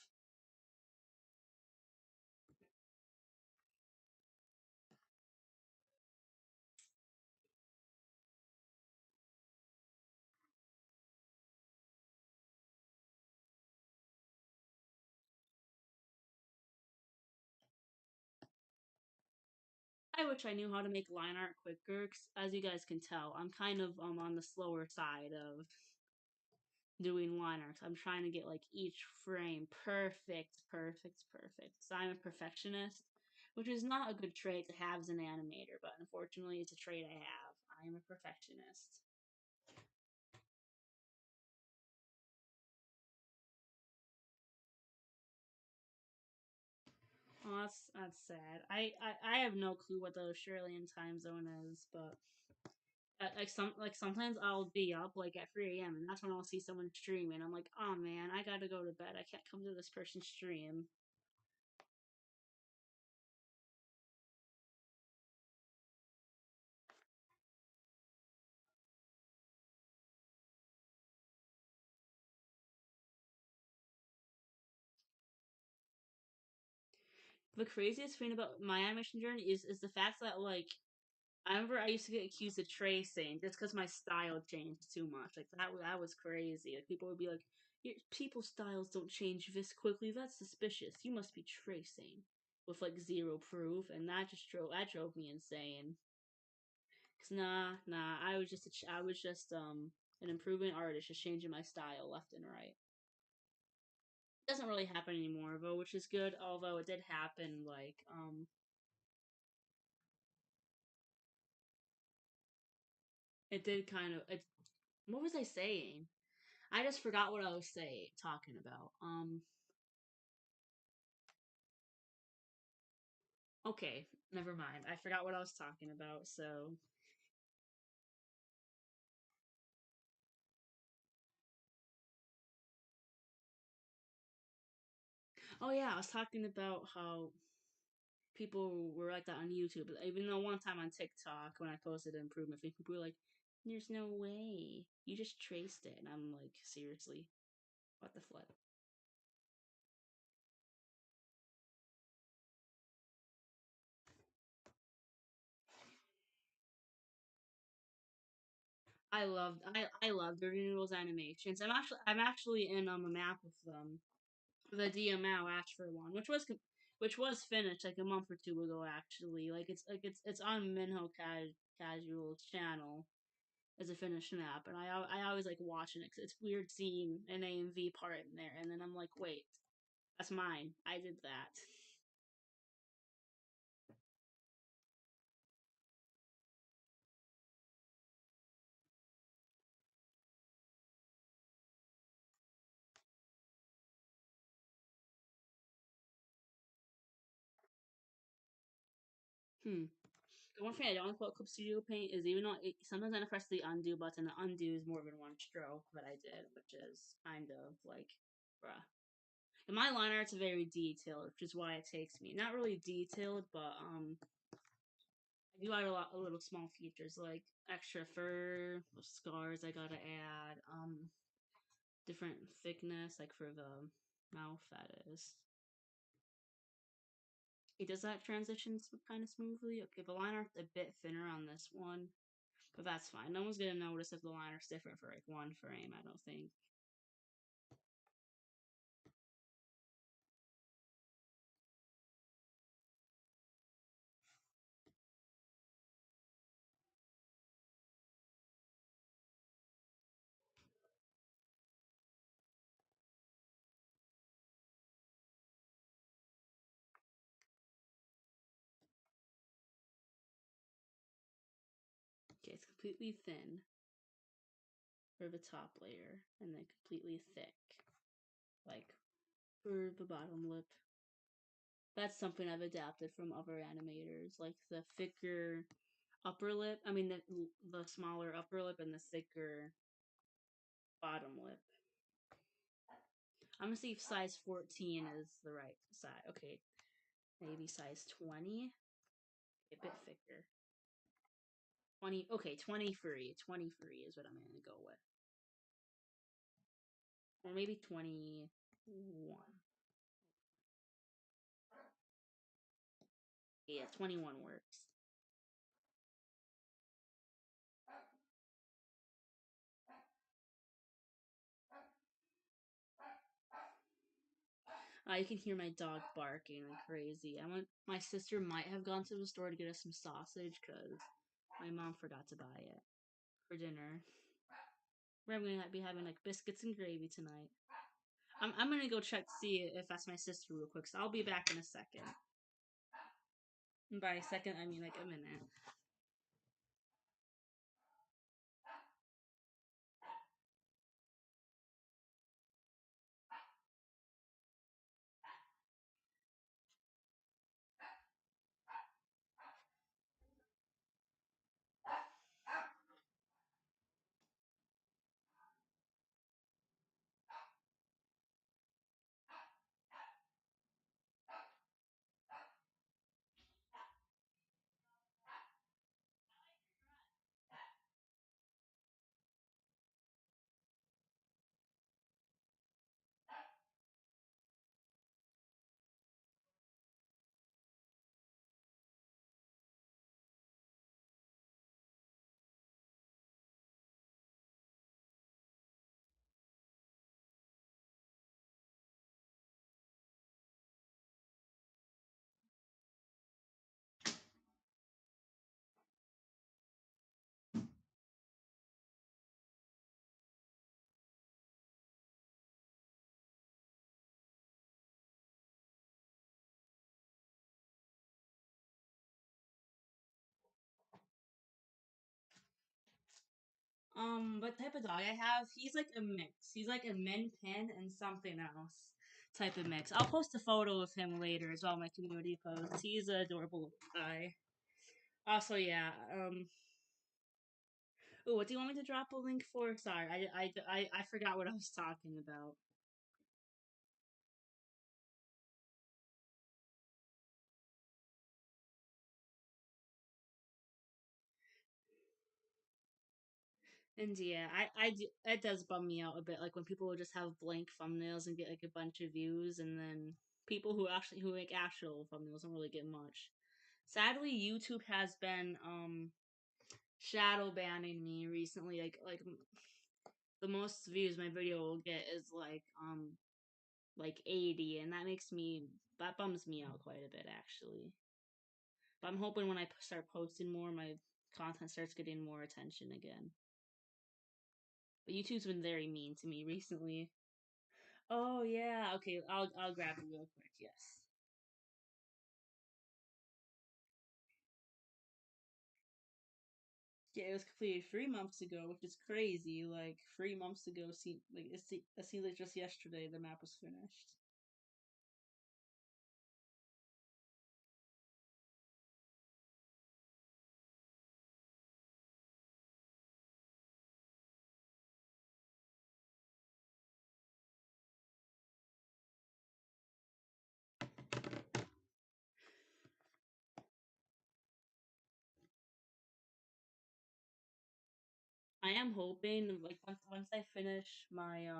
I wish I knew how to make line art quicker. 'Cause as you guys can tell, I'm kind of on the slower side of doing line art. I'm trying to get like each frame perfect, perfect, perfect. So I'm a perfectionist, which is not a good trait to have as an animator, but unfortunately, it's a trait I have. I am a perfectionist. Oh, that's sad. I have no clue what the Australian time zone is, but sometimes I'll be up like at 3 a.m. and that's when I'll see someone streaming. I'm like, oh man, I gotta go to bed. I can't come to this person's stream. The craziest thing about my animation journey is the fact that like I remember I used to get accused of tracing just because my style changed too much. Like that was crazy. Like people would be like, "People's styles don't change this quickly. That's suspicious. You must be tracing," with like zero proof, and that drove me insane. Cause nah, I was just an improvement artist, just changing my style left and right. It doesn't really happen anymore though, which is good. Although it did happen It did kind of. What was I saying? I just forgot what I was talking about. Okay, never mind. I forgot what I was talking about. So, oh yeah, I was talking about how people were like that on YouTube. Even though one time on TikTok when I posted an improvement, people were like, "There's no way you just traced it," and I'm like, seriously, what the flip? I love Dirty Noodles animations. I'm actually in a map with them. The DML asked for one, which was finished like a month or two ago. Actually, it's on Casual's channel as a finished map, and I always like watching it because it's weird seeing an AMV part in there, and then I'm like, wait, that's mine. I did that. Hmm. The one thing I don't like about Clip Studio Paint is even though sometimes I press the undo button, the undo is more than one stroke that I did, which is kind of like, bruh. And my line art's very detailed, which is why it takes me. Not really detailed, but I do add a lot of little small features like extra fur, scars I gotta add, different thickness, like for the mouth that is. It does that transition kind of smoothly. Okay, the line art's a bit thinner on this one, but that's fine. No one's gonna notice if the line art's different for like one frame, I don't think. Okay, it's completely thin for the top layer, and then completely thick, like for the bottom lip. That's something I've adapted from other animators, like the thicker upper lip. I mean, the smaller upper lip and the thicker bottom lip. I'm gonna see if size 14 is the right size. Okay, maybe size 20. A bit thicker. 20. Okay, 23. 23 is what I'm gonna go with, or maybe 21. Yeah, 21 works. You can hear my dog barking like crazy. My sister might have gone to the store to get us some sausage because my mom forgot to buy it for dinner. We're gonna be having like biscuits and gravy tonight. I'm gonna go check to see if that's my sister real quick. So I'll be back in a second. And by a second, I mean like a minute. what type of dog I have? He's like a mix. He's like a min pin and something else type of mix. I'll post a photo of him later as well. On my community post. He's an adorable guy. Also, yeah. Oh, what do you want me to drop a link for? Sorry, I forgot what I was talking about. And yeah, it does bum me out a bit, like when people will just have blank thumbnails and get like a bunch of views, and then people who make actual thumbnails don't really get much. Sadly, YouTube has been shadow banning me recently. The most views my video will get is like 80, and that bums me out quite a bit actually. But I'm hoping when I start posting more, my content starts getting more attention again. But YouTube's been very mean to me recently. Oh yeah, okay. I'll grab it real quick. Yes. Yeah, it was completed 3 months ago, which is crazy. Like 3 months ago, it seems like just yesterday the map was finished. I am hoping like once I finish my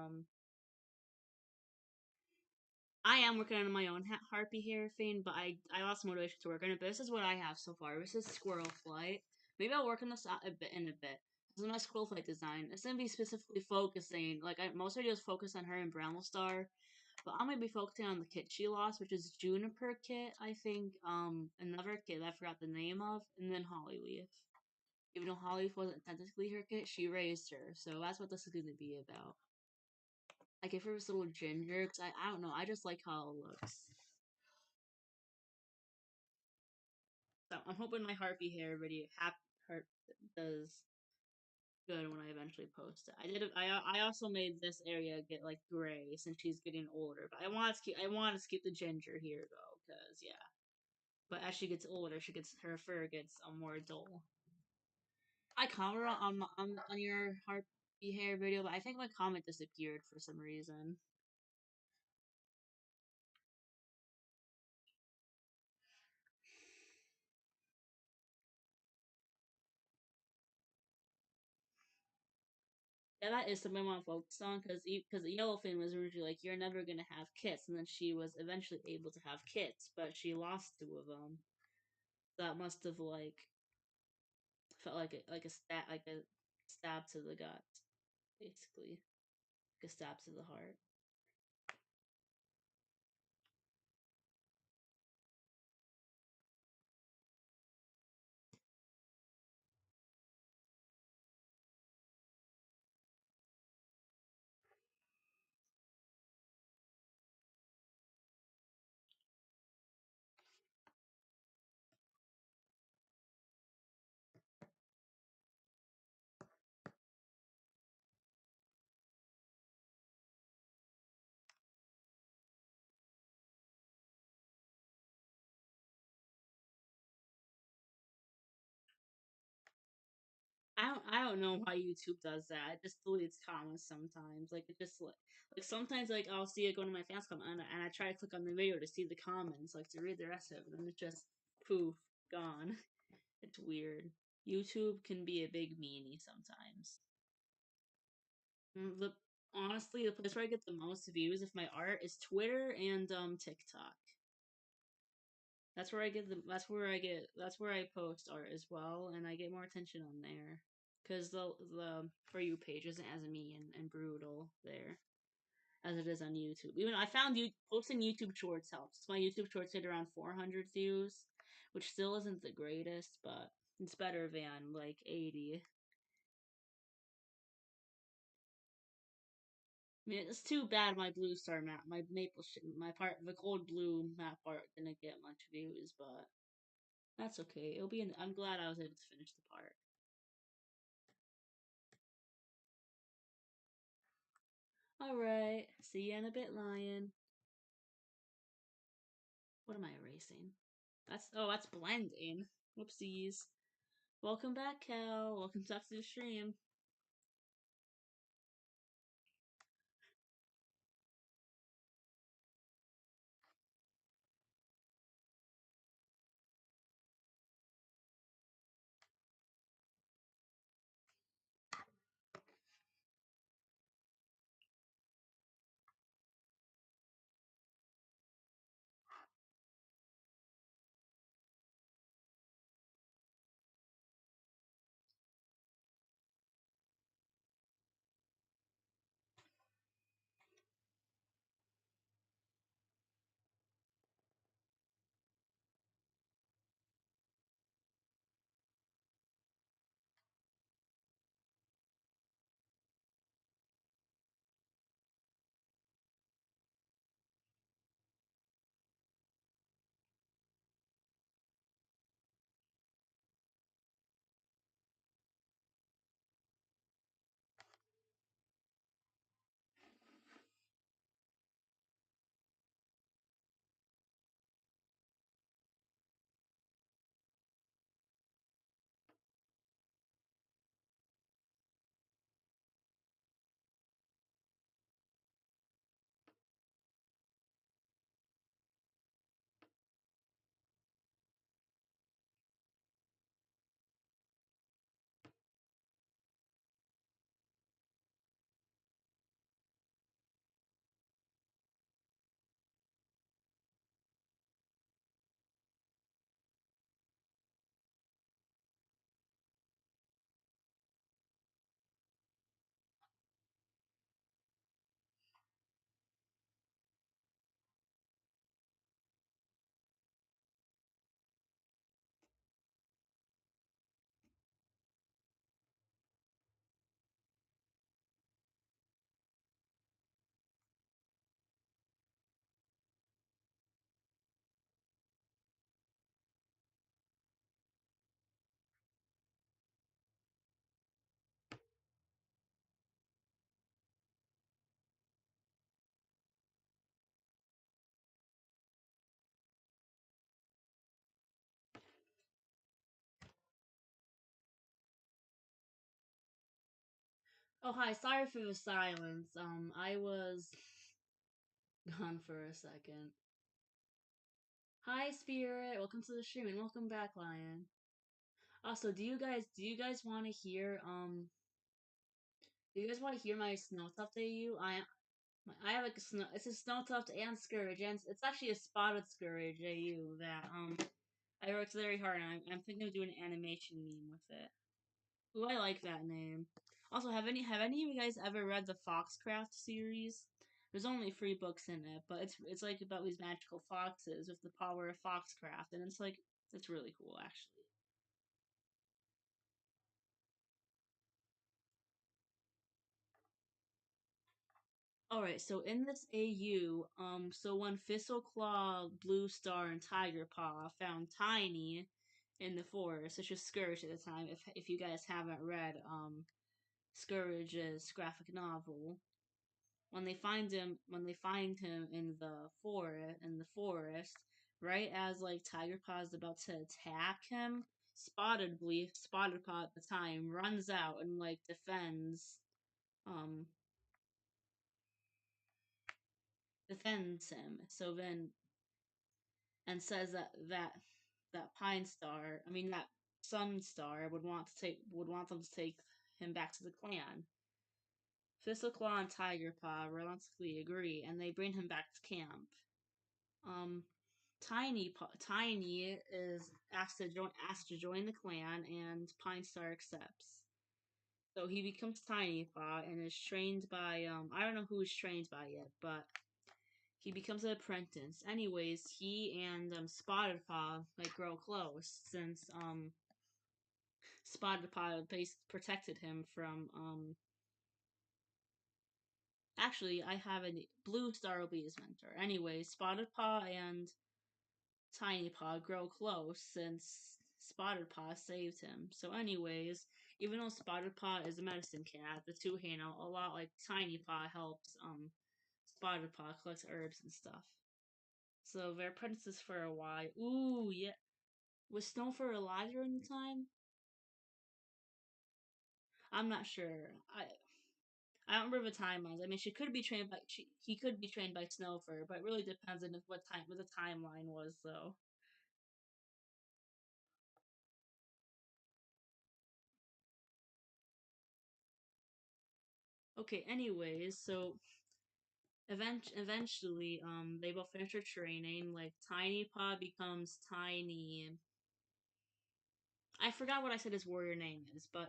I am working on my own harpy hair thing, but I lost motivation to work on it. But this is what I have so far. This is squirrel flight. Maybe I'll work on this out a bit in a bit. This is my squirrel flight design. It's gonna be specifically focusing most videos focus on her and Bramble Star, but I'm gonna be focusing on the kit she lost, which is Juniper kit. I think another kit that I forgot the name of, and then Hollyleaf. Even though Hollyleaf wasn't technically her kit, she raised her, so that's what this is gonna be about. I give her this little ginger because I don't know. I just like how it looks. So I'm hoping my harpy hair video heart does good when I eventually post it. I also made this area get like gray since she's getting older, but I want to keep the ginger here though, because yeah. But as she gets older, her fur gets more dull. I commented on your harpy hair video, but I think my comment disappeared for some reason. Yeah, that is something I want to focus on because the Yellowfin was originally like you're never gonna have kits, and then she was eventually able to have kits, but she lost two of them. That must have felt like a stab to the gut, basically, like a stab to the heart. I don't know why YouTube does that. It just deletes comments sometimes. Like it just like sometimes like I'll see it go to my fans comment and I try to click on the video to see the comments, like to read the rest of it, and then it just poof gone. It's weird. YouTube can be a big meanie sometimes. The honestly, the place where I get the most views of my art is Twitter and TikTok. That's where I post art as well, and I get more attention on there because the for you page isn't as mean and brutal there as it is on YouTube. Even I found you posting YouTube Shorts helps. My YouTube Shorts hit around 400 views, which still isn't the greatest, but it's better than like 80. I mean, it's too bad my blue star map, my part, the cold blue map part didn't get much views, but that's okay. I'm glad I was able to finish the part. Alright, see you in a bit, Lion. What am I erasing? That's blending. Whoopsies. Welcome back, Cal. Welcome back to the stream. Oh, hi. Sorry for the silence. I was gone for a second. Hi, Spirit. Welcome to the stream and welcome back, Lion. Also, do you guys want to hear do you guys want to hear my Snowtuft AU? I have like a snow. It's a Snowtuft and Scourge, and it's actually a spotted Scourge AU that I worked very hard on. I'm thinking of doing an animation meme with it. Ooh, I like that name. Also, have any of you guys ever read the Foxcraft series? There's only 3 books in it, but it's like about these magical foxes with the power of Foxcraft, and it's really cool actually. Alright, so in this AU, so when Thistleclaw, Blue Star, and Tiger Paw found Tiny in the forest, which was Scourge at the time, if you guys haven't read Scourge's graphic novel, when they find him in the forest, right as like Tiger Paw is about to attack him, Spotted Paw at the time runs out and like um defends him. So then and says that Pine Star, I mean that Sun Star would want them to take him back to the clan. Thistleclaw and Tiger Paw reluctantly agree, and they bring him back to camp. Um, Tiny is asked to join the clan, and Pine Star accepts. So he becomes Tiny Paw and is trained by I don't know who he's trained by yet, but he becomes an apprentice. Anyways, he and Spotted Paw like grow close since Spotted Paw protected him from Actually, I have a Blue Star will be his mentor. Anyways, Spotted Paw and Tiny Paw grow close since Spotted Paw saved him. So, anyways, Even though Spotted Paw is a medicine cat, the two hang out a lot. Like Tiny Paw helps Spotted Paw collect herbs and stuff. So they're apprentices for a while. Ooh, yeah. Was Snowfur alive during the time? I'm not sure. I don't remember the timelines. I mean, she could be trained by he could be trained by Snowfur, but it really depends on what the timeline was, though. Okay. Anyways, so eventually, they both finish their training. Like Tiny Paw becomes Tiny. I forgot what I said his warrior name is, but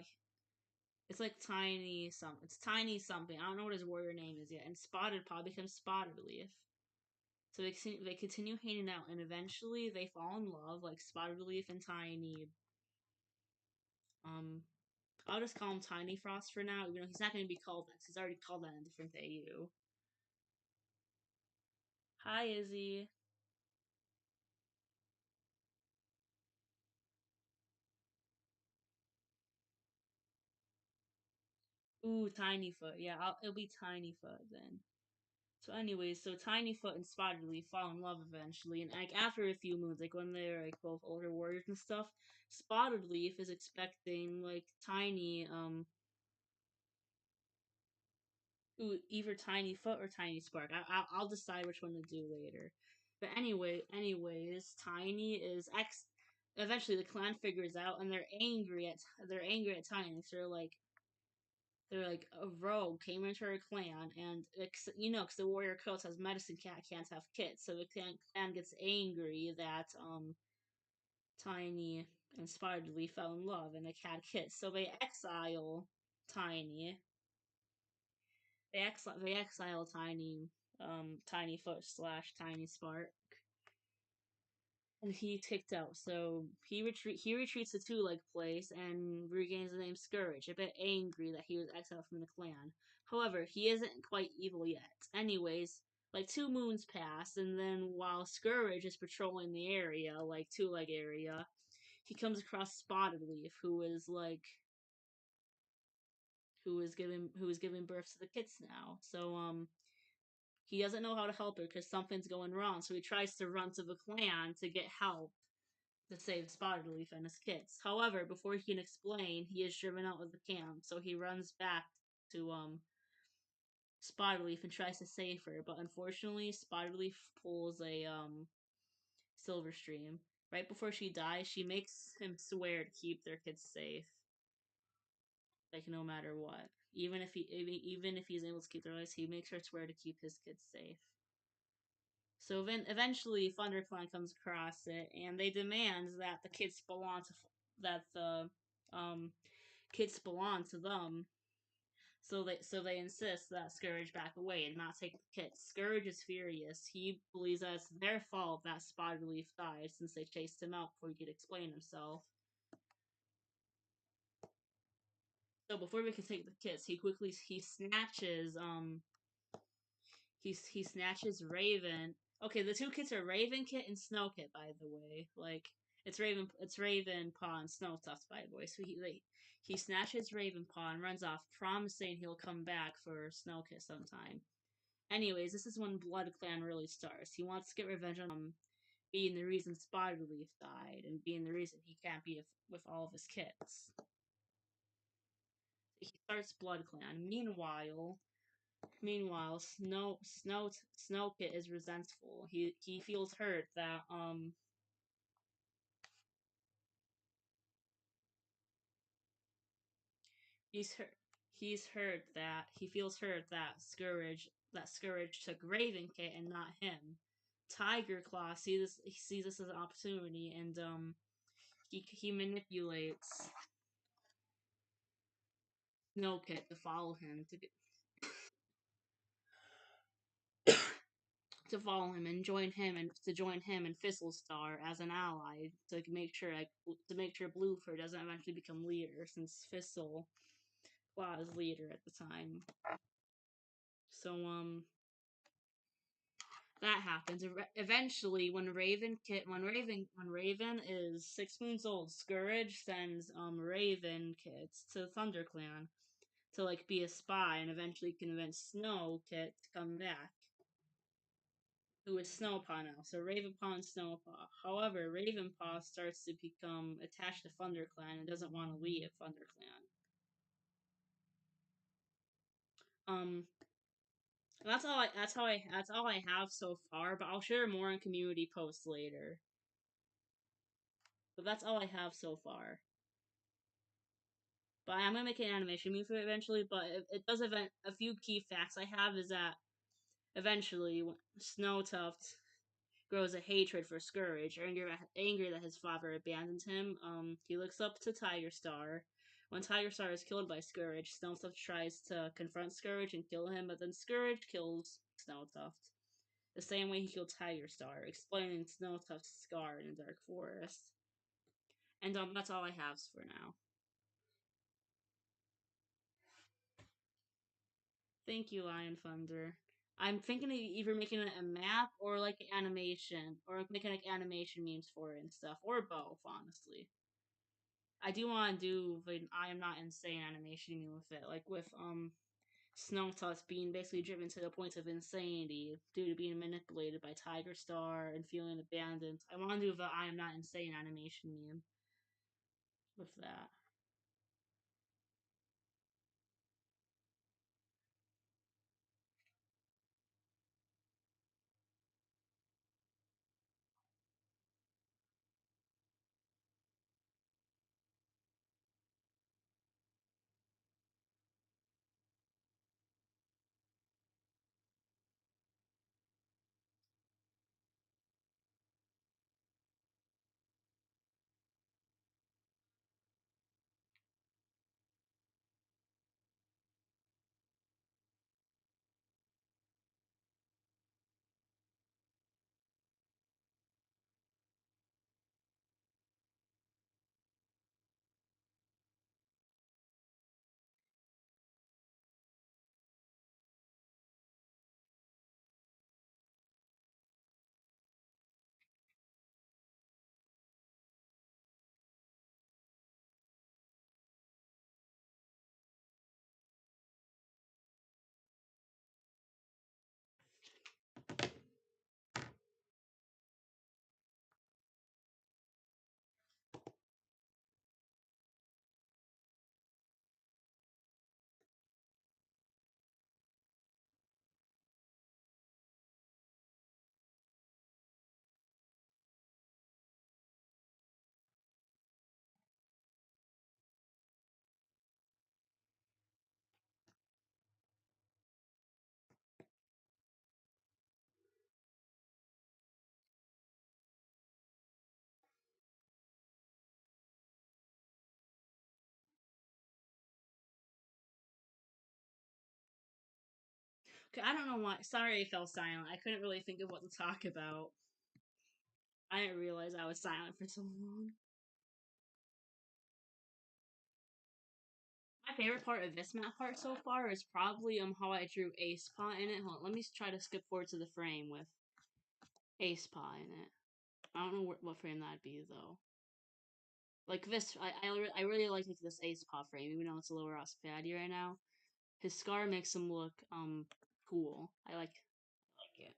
it's like Tiny some. It's Tiny something. I don't know what his warrior name is yet. And Spotted Paw becomes Spotted Leaf. So they continue hanging out, and eventually they fall in love, like Spotted Leaf and Tiny. Um, I'll just call him Tiny Frost for now. Even though he's not going to be called that. He's already called that in a different AU. Hi, Izzy. Ooh, Tinyfoot. Yeah, it'll be Tinyfoot then. So, anyways, so Tinyfoot and Spotted Leaf fall in love eventually, and like after a few moons, like when they're like both older warriors and stuff, Spotted Leaf is expecting like Tiny, either Tiny Foot or Tiny Spark. I'll decide which one to do later. But anyways, Tiny is ex. Eventually, the clan figures out, and they're angry at Tiny. So they're like a rogue came into our clan, and because the warrior code says medicine cat can't have kids, so the clan gets angry that Tiny and Spiderly fell in love and they had kids, so they exile Tiny. They exile Tiny, Tiny Foot slash Tiny Spark, and he ticked out. So he retreats to Two Leg Place and regains the name Scourge, a bit angry that he was exiled from the clan. However, he isn't quite evil yet. Anyways, like 2 moons pass, and then while Scourge is patrolling the area, like Two Leg area, he comes across Spotted Leaf, who is giving birth to the kids now. So he doesn't know how to help her because something's going wrong. So he tries to run to the clan to get help to save Spotted Leaf and his kids. However, before he can explain, he is driven out of the camp. So he runs back to Spotted Leaf and tries to save her, but unfortunately, Spotted Leaf pulls a Silver Stream. Right before she dies, she makes him swear to keep their kids safe, like no matter what. Even if he's able to keep their lives, he makes her swear to keep his kids safe. So then eventually ThunderClan comes across it, and they demand that the kids belong to that the um kids belong to them. So they insist that Scourge back away and not take the kids. Scourge is furious. He believes that it's their fault that Spotted Leaf died since they chased him out before he could explain himself. So before we can take the kids, he snatches Raven. Okay, the two kids are Raven Kit and Snow Kit, by the way. Like it's Raven Paw and Snow Tuft, by the way. So he snatches Raven Paw and runs off, promising he'll come back for Snow Kit sometime. Anyways, this is when Blood Clan really starts. He wants to get revenge on being the reason Spotted Leaf died and being the reason he can't be with all of his kids. He starts Blood Clan. Meanwhile, Snowkit is resentful. He feels hurt that he's hurt he's hurt that he feels hurt that Scourge took Ravenkit and not him. Tiger Claw sees this as an opportunity, and he manipulates Snowkit to follow him to follow him and join him and Fizzlestar as an ally to make sure Bluefur doesn't eventually become leader, since Fizzle was leader at the time. So that happens. Eventually, when Raven is 6 moons old, Scourge sends Raven Kit to ThunderClan to like be a spy and eventually convince Snow Kit to come back, who is Snowpaw now. So Ravenpaw and Snowpaw. However, Ravenpaw starts to become attached to ThunderClan and doesn't want to leave ThunderClan. Um, that's all I have so far. But I'll share more on community posts later. But that's all I have so far. But I'm gonna make an animation move for it eventually. But it does event. A few key facts I have is that eventually Snowtuft grows a hatred for Scourge, angry that his father abandoned him. He looks up to Tiger Star. When Tiger Star is killed by Scourge, Snowtuft tries to confront Scourge and kill him, but then Scourge kills Snowtuft. The same way he killed Tiger Star, explaining Snowtuft's scar in the Dark Forest. And that's all I have for now. Thank you, Lion Thunder. I'm thinking of either making it a map or like an animation, or making like animation memes for it and stuff, or both, honestly. I do want to do an I am not insane animation meme with it, like with Snowtusk being basically driven to the point of insanity due to being manipulated by Tiger Star and feeling abandoned. I want to do the I am not insane animation meme with that. Okay, I don't know why. Sorry, I fell silent. I couldn't really think of what to talk about. I didn't realize I was silent for so long. My favorite part of this map part so far is probably how I drew Acepaw in it. Hold on, let me try to skip forward to the frame with Acepaw in it. I don't know what frame that'd be though. Like this, I really like this Acepaw frame, even though it's a lower Acepaddy right now. His scar makes him look cool. I like it.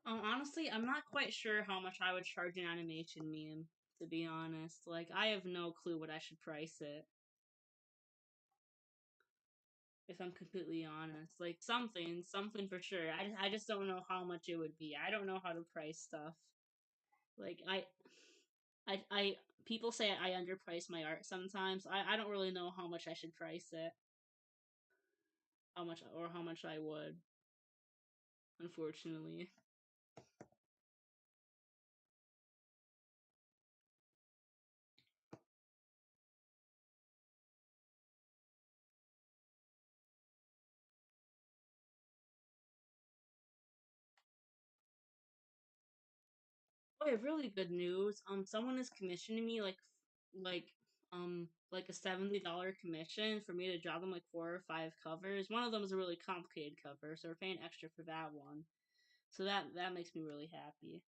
Honestly, I'm not quite sure how much I would charge an animation meme, to be honest. Like, I have no clue what I should price it, if I'm completely honest. Like, something for sure. I just don't know how much it would be. I don't know how to price stuff. Like, I, people say I underprice my art sometimes. I don't really know how much I should price it. how much I would, unfortunately. Oh, I have really good news. Someone is commissioning me like like a $70 commission for me to draw them like 4 or 5 covers. One of them is a really complicated cover, so we're paying extra for that one. So that makes me really happy.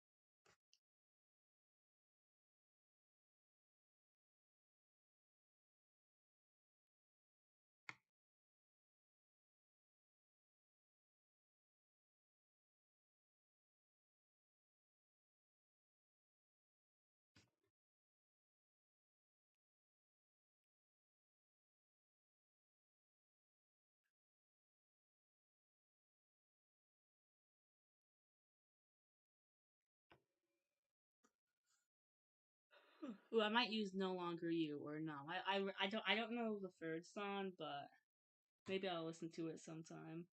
Ooh, I might use "No Longer You" or no. I don't know the third song, but maybe I'll listen to it sometime.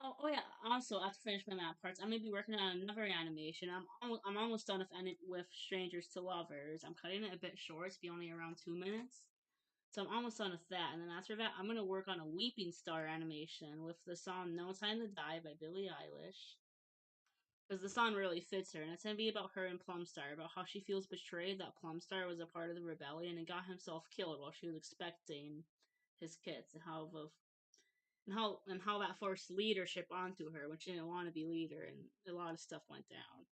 Oh yeah. Also, after finish my map parts, I'm gonna be working on another animation. I'm almost done with Strangers to Lovers. I'm cutting it a bit short. It's be only around 2 minutes. So I'm almost done with that, and then after that, I'm gonna work on a Weeping Star animation with the song "No Time to Die" by Billie Eilish, because the song really fits her, and it's gonna be about her and Plumstar, about how she feels betrayed that Plumstar was a part of the rebellion and got himself killed while she was expecting his kids, and how that forced leadership onto her when she didn't want to be leader, and a lot of stuff went down.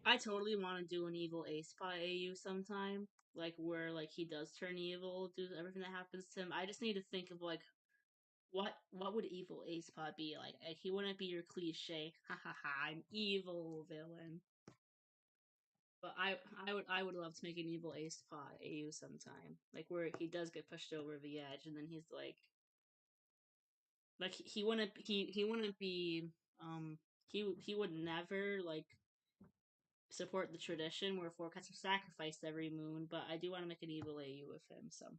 I totally want to do an evil Ace Spot AU sometime, like where like he does turn evil, do everything that happens to him. I just need to think of like what would evil Ace Pod be like? He wouldn't be your cliche, ha ha ha, I'm evil villain. But I would love to make an evil Ace Pod AU sometime, like where he does get pushed over the edge, and then he's like he wouldn't be he would never like support the tradition where 4 cats are sacrificed every moon. But I do want to make an evil AU with him somehow.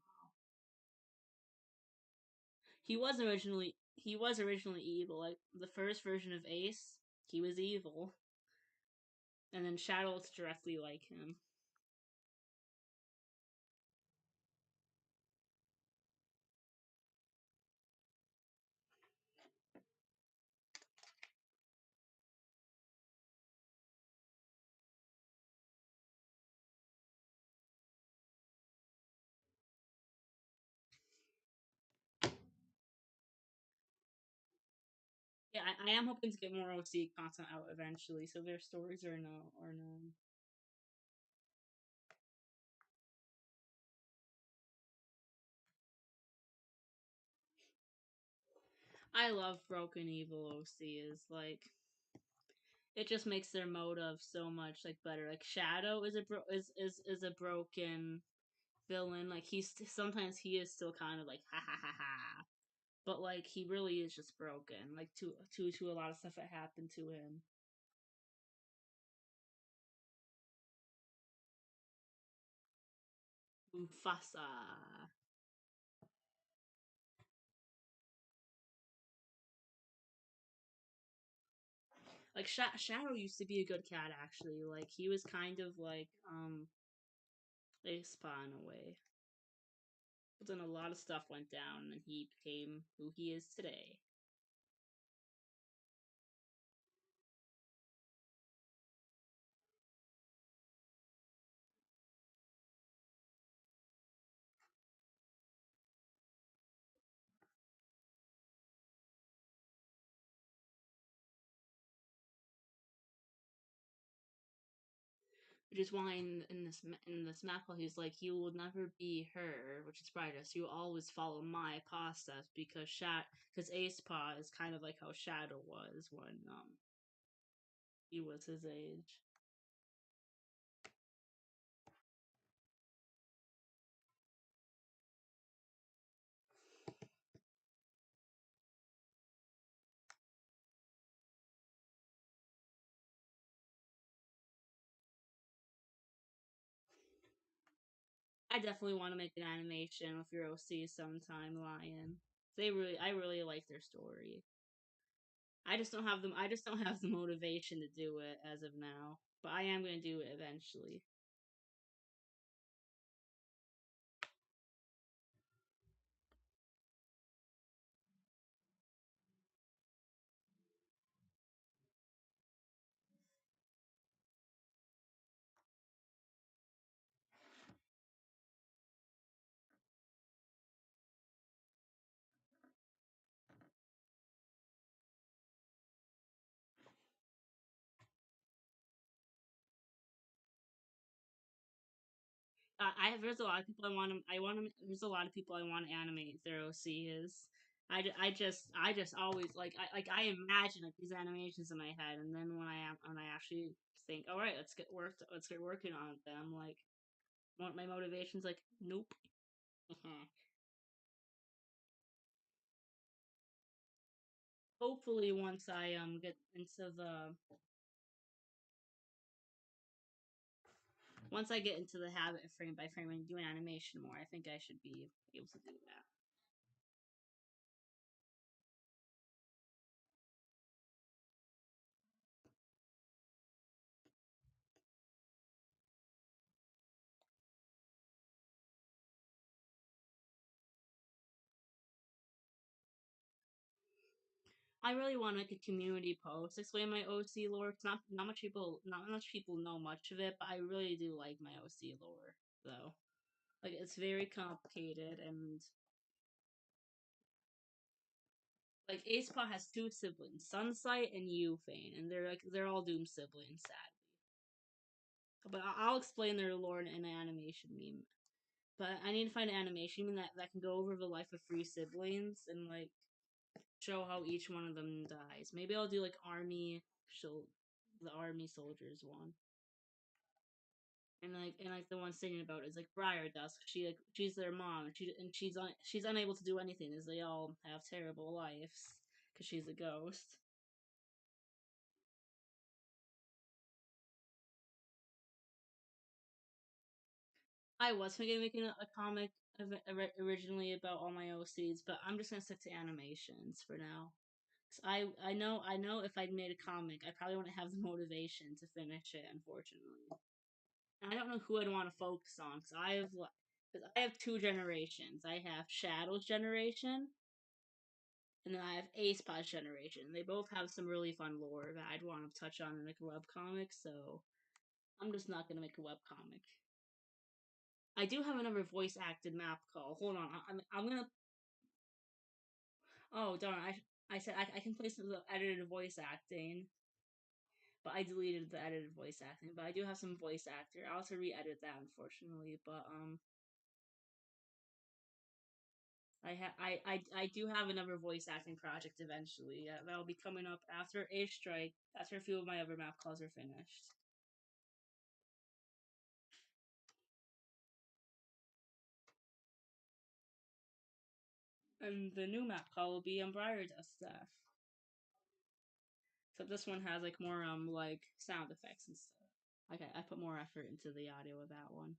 He was originally evil. Like the first version of Ace, he was evil, and then Shadow looks directly like him. Yeah, I am hoping to get more OC content out eventually, so their stories are known. I love Broken Evil OC. Is like it just makes their motive so much like better. Like Shadow is a broken villain. Like sometimes he is still kind of like ha ha ha ha, but like he really is just broken. Like to a lot of stuff that happened to him. Mufasa. Like Shadow used to be a good cat actually. Like he was kind of like a spa in a way. But then a lot of stuff went down and he became who he is today. Which is why in this map, he's like, you will never be her, which is brightest. You will always follow my paw steps because Acepaw is kind of like how Shadow was when he was his age. I definitely want to make an animation with your OC sometime, Lion. I really like their story. I just don't have them. I just don't have the motivation to do it as of now. But I am going to do it eventually. I have there's a lot of people I want to there's a lot of people I want to animate their OC is. I just always I imagine like these animations in my head, and then when I actually think, all right, let's get working on them. Like, my motivation's like, nope. Hopefully, once I get into the once I get into the habit of frame by frame and doing animation more, I think I should be able to do that. I really want to make a community post explain my OC lore. Cause not much people know much of it, but I really do like my OC lore though. Like, it's very complicated, and like Acepaw has two siblings, Sunsight and Euphane, and they're all doomed siblings, sadly. But I'll explain their lore in an animation meme. But I need to find an animation meme that can go over the life of three siblings and like show how each one of them dies. Maybe I'll do like the army soldiers one. And the one singing about it is like Briar Dusk. She's their mom, and she's unable to do anything as they all have terrible lives because she's a ghost. I was thinking of making a comic originally about all my OCs, but I'm just gonna stick to animations for now. I know if I'd made a comic, I probably wouldn't have the motivation to finish it, unfortunately. And I don't know who I'd want to focus on because I have two generations. I have Shadow's generation, and then I have Acepaws generation. They both have some really fun lore that I'd want to touch on in like a web comic. So I'm just not gonna make a web comic. I do have another voice acted map call. Hold on, I'm gonna. Oh darn! I said I can play some of the edited voice acting, but I deleted the edited voice acting. But I do have some voice actor. I'll have to re-edit that, unfortunately. But I do have another voice acting project eventually. That'll be coming up after A Strike. After a few of my other map calls are finished. And the new map call will be on Briar Dust staff. So this one has like more like sound effects and stuff. Okay, I put more effort into the audio of that one.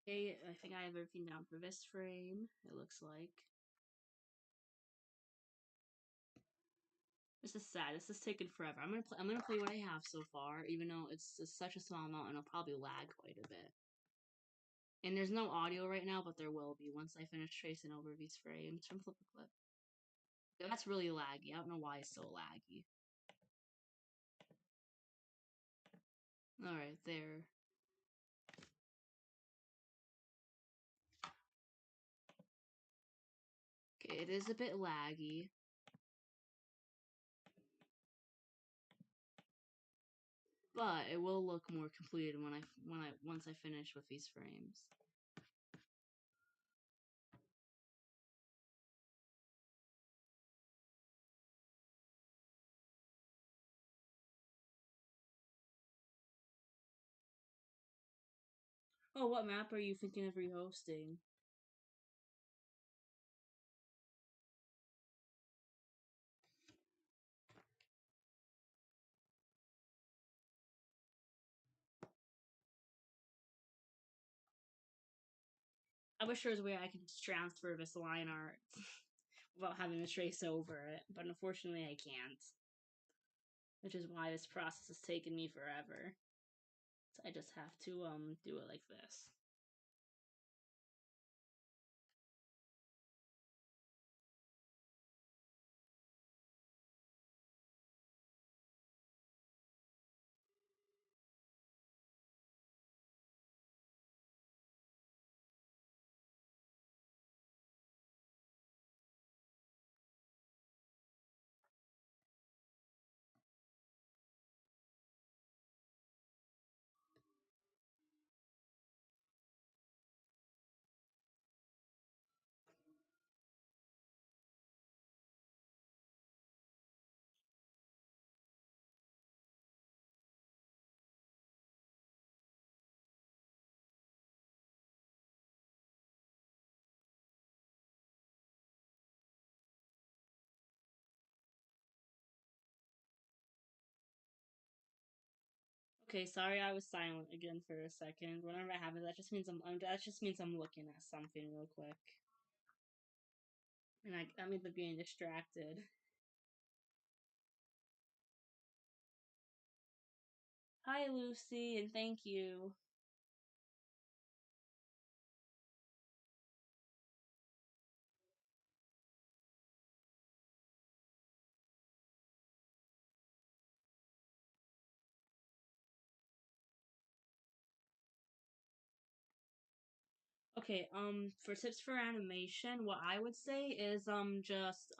Okay, I think I have everything down for this frame. It looks like. This is sad. This is taking forever. I'm gonna play what I have so far, even though it's such a small amount and it'll probably lag quite a bit. And there's no audio right now, but there will be once I finish tracing over these frames from Flip a Clip. That's really laggy. I don't know why it's so laggy. Alright, there. Okay, it is a bit laggy. But it will look more completed once I finish with these frames. Oh, what map are you thinking of rehosting? I wish there was a way I could just transfer this line art without having to trace over it, but unfortunately I can't. Which is why this process has taken me forever. So I just have to do it like this. Okay, sorry I was silent again for a second. Whenever I have it, that just means I'm looking at something real quick. And that means I'm being distracted. Hi Lucy, and thank you. Okay, for tips for animation, what I would say is just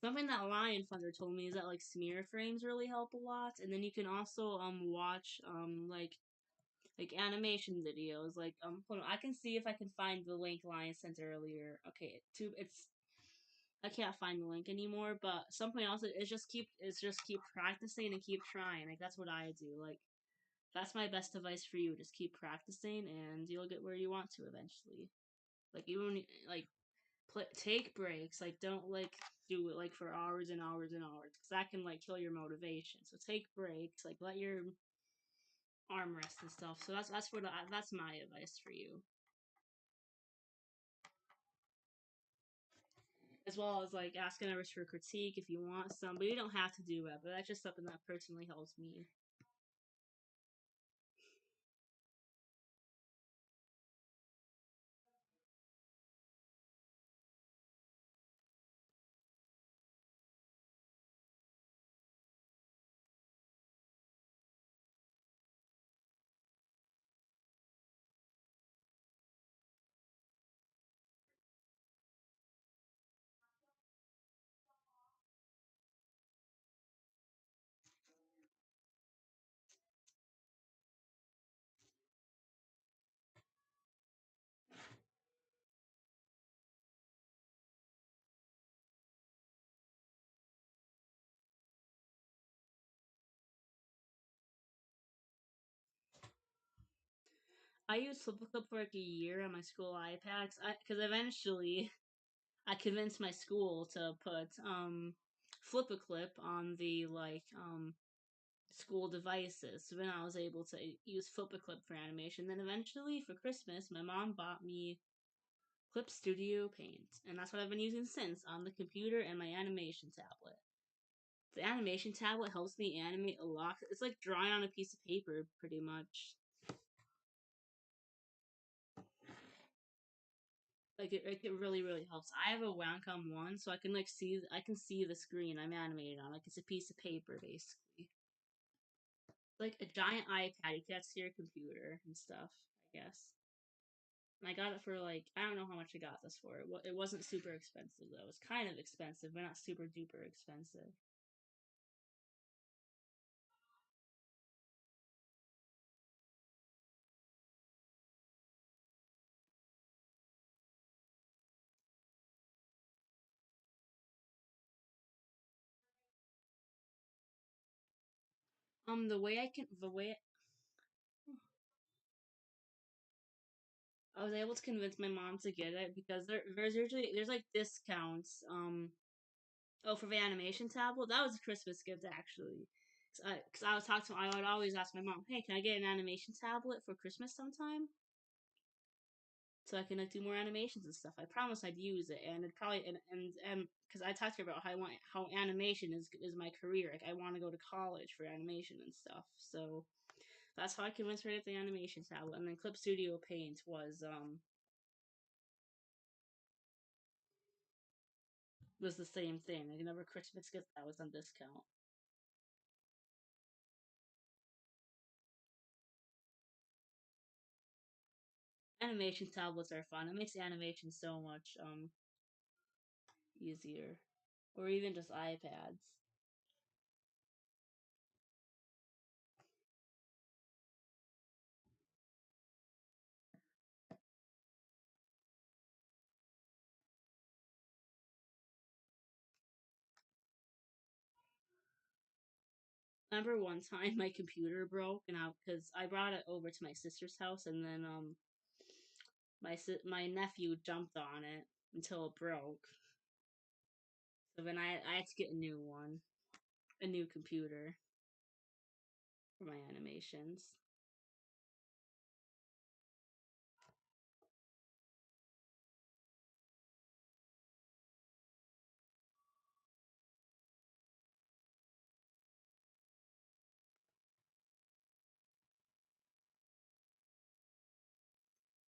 something that Lion Thunder told me is that like smear frames really help a lot, and then you can also watch like animation videos. Like hold on, I can see if I can find the link Lion sent earlier. Okay, it's I can't find the link anymore, but something else is just keep practicing and keep trying. Like that's what I do. Like that's my best advice for you. Just keep practicing, and you'll get where you want to eventually. Like you don't like take breaks. Like don't like do it like for hours and hours and hours because that can like kill your motivation. So take breaks. Like let your arm rest and stuff. So that's my advice for you. As well as like asking others for critique if you want some, but you don't have to do that. But that's just something that personally helps me. I used Flipbook for like a year on my school iPads because eventually I convinced my school to put Flip a Clip on the school devices. So then I was able to use Flip a Clip for animation. Then eventually for Christmas, my mom bought me Clip Studio Paint, and that's what I've been using since on the computer and my animation tablet. The animation tablet helps me animate a lot. It's like drawing on a piece of paper, pretty much. Like it really really helps. I have a Wacom one, so I can see the screen I'm animated on. Like it's a piece of paper basically, like a giant iPad. You can see your computer and stuff. I guess. And I got it for like I don't know how much I got this for. It wasn't super expensive though. It was kind of expensive, but not super duper expensive. The way I was able to convince my mom to get it because there's like discounts. Oh, for the animation tablet, that was a Christmas gift actually. Cause I was talking to, I would always ask my mom, "Hey, can I get an animation tablet for Christmas sometime?" So I can like do more animations and stuff. I promised I'd use it, and it probably and because I talked to her about how animation is my career. Like I want to go to college for animation and stuff. So that's how I convinced her to get the animation tablet. And then Clip Studio Paint was the same thing. Like another Christmas gift that was on discount. Animation tablets are fun. It makes animation so much easier, or even just iPads. Remember one time my computer broke, and because I brought it over to my sister's house, and then my nephew jumped on it until it broke. So then I had to get a new one, a new computer for my animations.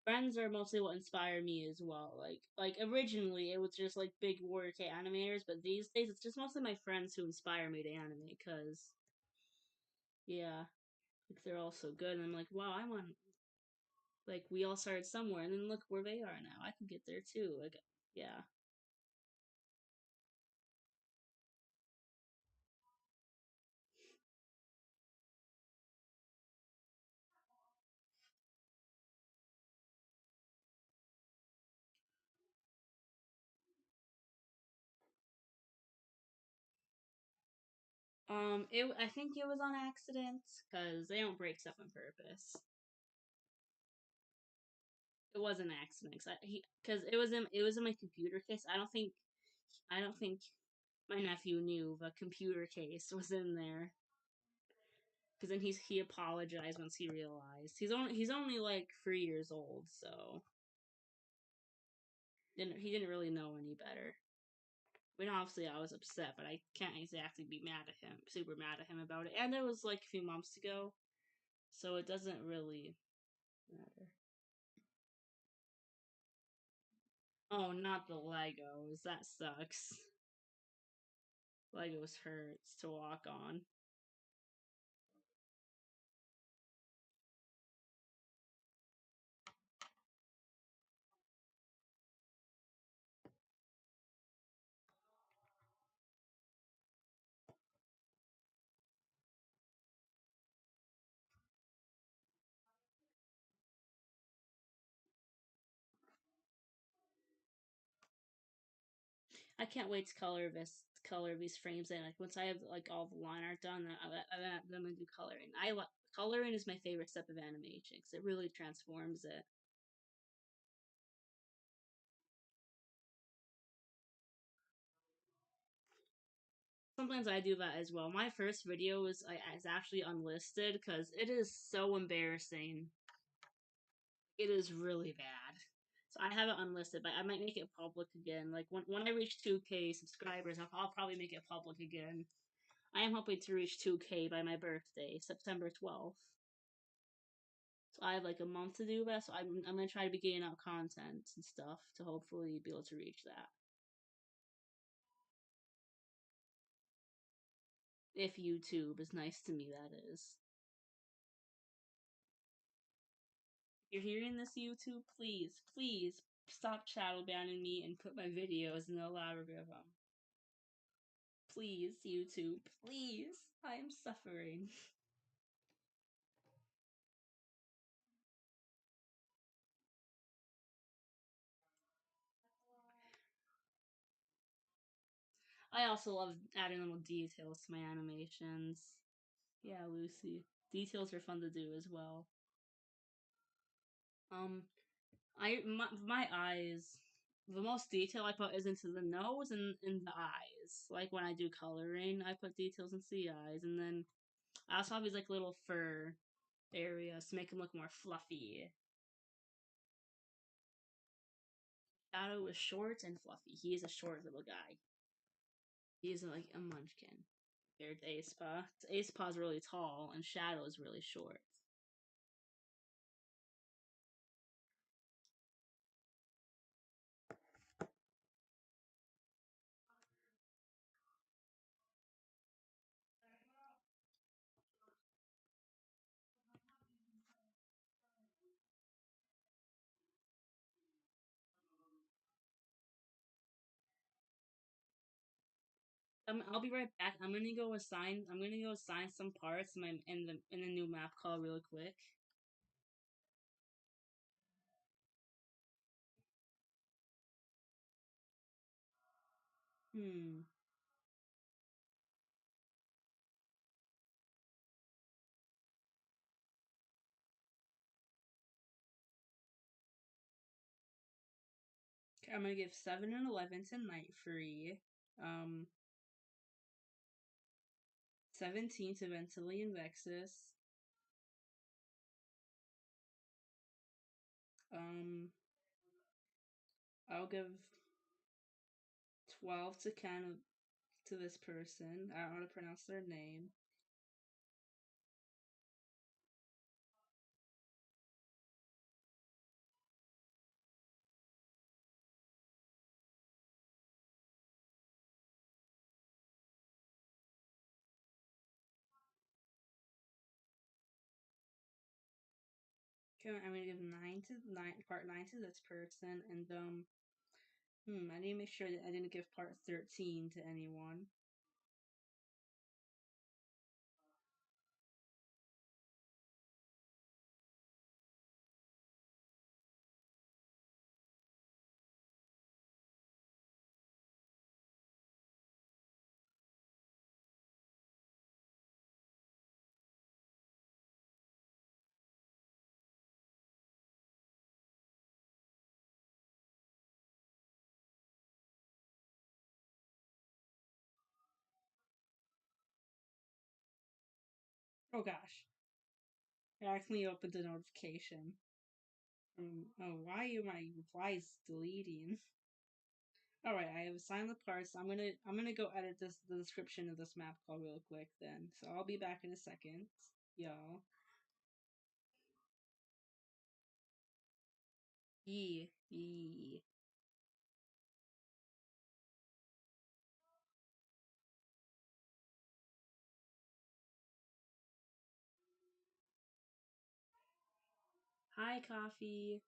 Friends are mostly what inspire me as well. Like originally it was just like big Warrior K animators, but these days it's just mostly my friends who inspire me to animate. Cause yeah, like they're all so good, and I'm like, wow, I want like we all started somewhere, and then look where they are now. I can get there too. Like yeah. I think it was on accident because they don't break stuff on purpose. It was an accident because it was in my computer case. I don't think my nephew knew the computer case was in there because then he apologized once he realized he's only like 3 years old, so he didn't really know any better. I mean, obviously I was upset, but I can't exactly be mad at him, super mad at him about it. And it was like a few months ago, so it doesn't really matter. Oh, not the Legos. That sucks. Legos hurts to walk on. I can't wait to color these frames in. Like once I have like all the line art done, I'm gonna do coloring. Coloring is my favorite step of animation because it really transforms it. Sometimes I do that as well. My first video is actually unlisted because it is so embarrassing. It is really bad. So I have it unlisted, but I might make it public again. Like when I reach 2K subscribers, I'll probably make it public again. I am hoping to reach 2K by my birthday, September 12th. So I have like a month to do that. So I'm gonna try to be getting out content and stuff to hopefully be able to reach that. If YouTube is nice to me, that is. If you're hearing this, YouTube, please stop shadow banning me and put my videos in the algorithm. Please, YouTube, please. I am suffering. I also love adding little details to my animations. Yeah, Lucy. Details are fun to do as well. Um, my eyes. The most detail I put is into the nose and in the eyes. Like when I do coloring, I put details into the eyes, and then I also have these like little fur areas to make them look more fluffy. Shadow is short and fluffy. He is a short little guy. He is like a munchkin. Compared to Acepaw. Acepaw is really tall, and Shadow is really short. I'll be right back. I'm gonna go assign. I'm gonna go assign some parts in my in the new map call real quick. Hmm. Okay, I'm gonna give 7 and 11 to Night Free. Um, 17 to Ventily and Vexus. Um, I'll give 12 to Ken to this person. I don't know how to pronounce their name. Okay, I'm gonna give 9 part 9 to this person, and I need to make sure that I didn't give part 13 to anyone. Oh gosh, I accidentally opened the notification. Oh, why are my replies deleting? All right, I have assigned the parts. I'm gonna go edit the description of this map call real quick then. So I'll be back in a second, y'all. Yee. Hi, coffee.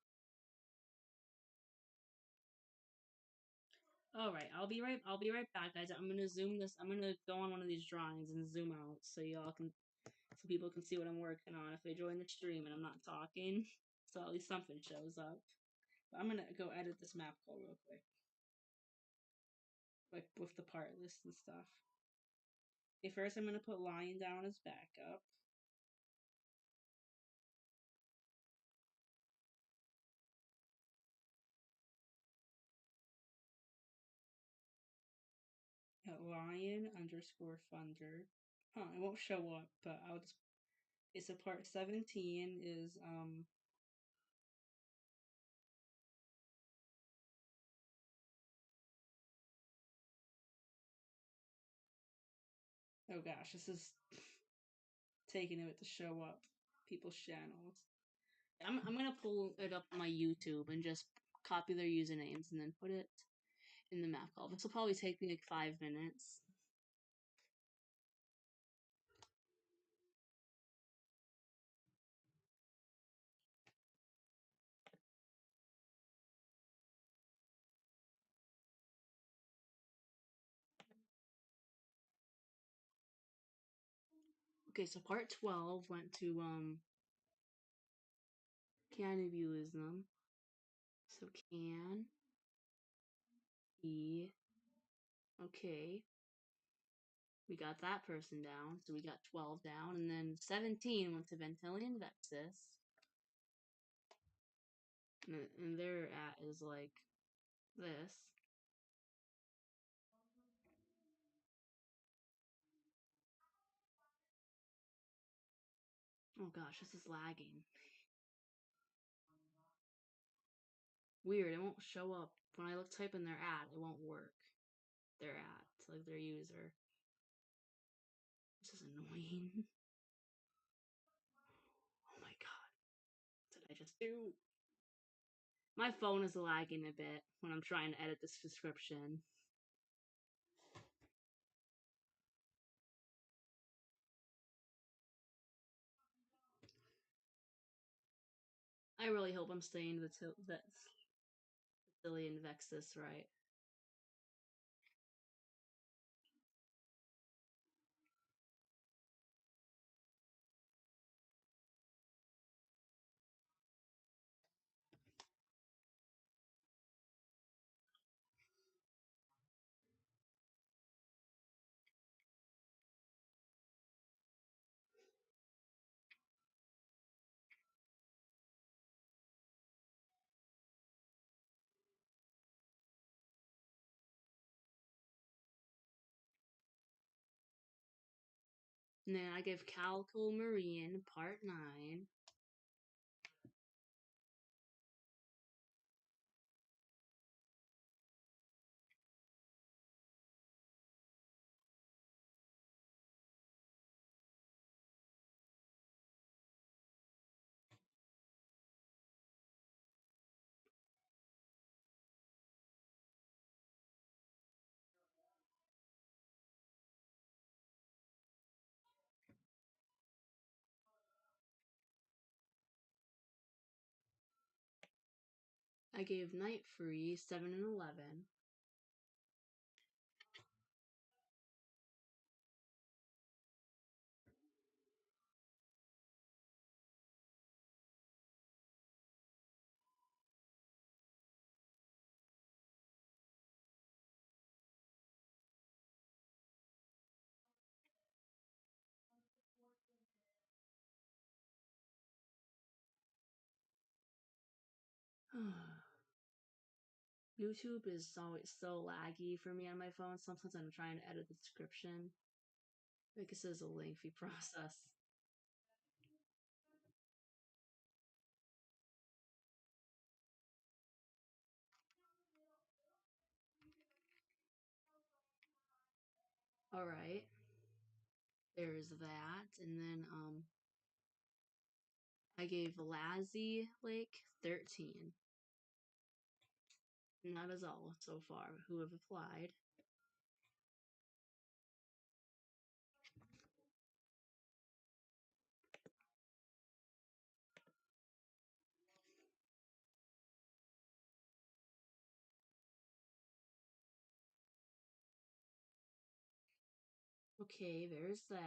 All right, I'll be right back, guys. I'm gonna zoom this. I'm gonna go on one of these drawings and zoom out so y'all can, so people can see what I'm working on if they join the stream and I'm not talking. So at least something shows up. But I'm gonna go edit this map call real quick, like with the part list and stuff. Okay, first I'm gonna put Lion down as backup. At Lion underscore Thunder. Huh, it won't show up, but I'll just. It's a part 17 is Oh gosh, this is taking a bit to show up people's channels. I'm gonna pull it up on my YouTube and just copy their usernames and then put it in the map call. This will probably take me like 5 minutes. Okay, so part 12 went to cannibalism. So can be okay. We got that person down, so we got 12 down, and then 17 went to Ventilian Vexus. And their at is like this. Oh gosh, this is lagging. Weird, it won't show up. When I type in their ad, it won't work. Their ad, like their user. This is annoying. Oh my god. What did I just do? My phone is lagging a bit when I'm trying to edit this description. I really hope I'm staying the Vecilian Vexus right. And then I give Calico Marine Part 9. I gave Night Free 7 and 11. YouTube is always so laggy for me on my phone. Sometimes I'm trying to edit the description. Like this is a lengthy process. Alright. There's that. And then I gave Lazzy Lake 13. And that is all so far who have applied. Okay, there's that.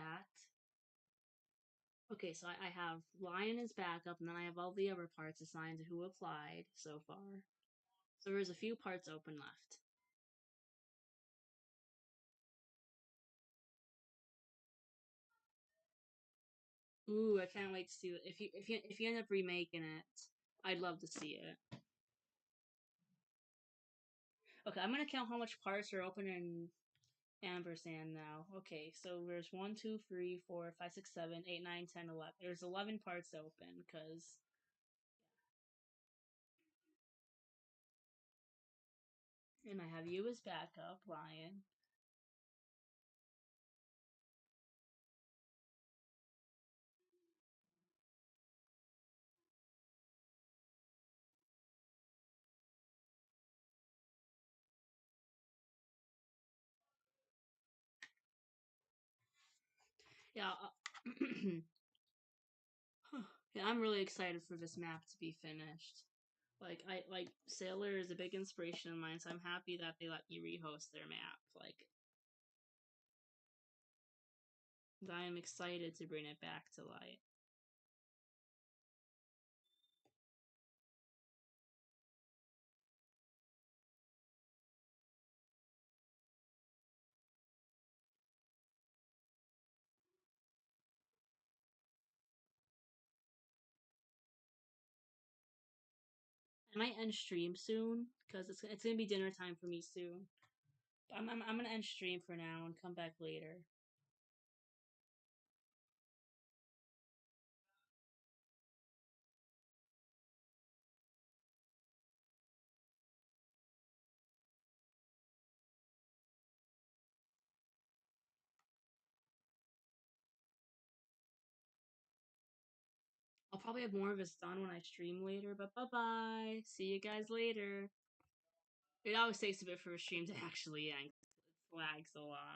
Okay, so I have Lion as backup, and then I have all the other parts assigned to who applied so far. So there's a few parts open left. Ooh, I can't wait to see it. If you end up remaking it, I'd love to see it. Okay, I'm gonna count how much parts are open in Ampersand now. Okay, so there's 1, 2, 3, 4, 5, 6, 7, 8, 9, 10, 11. There's 11 parts open because. And I have you as backup, Lion. Yeah, yeah, I'm really excited for this map to be finished. Like I like Sailor is a big inspiration of mine, so I'm happy that they let me rehost their map. Like I am excited to bring it back to light. I might end stream soon because it's gonna be dinner time for me soon. I'm gonna end stream for now and come back later. I'll probably have more of this done when I stream later, but bye bye. See you guys later. It always takes a bit for a stream to actually end. It flags a lot.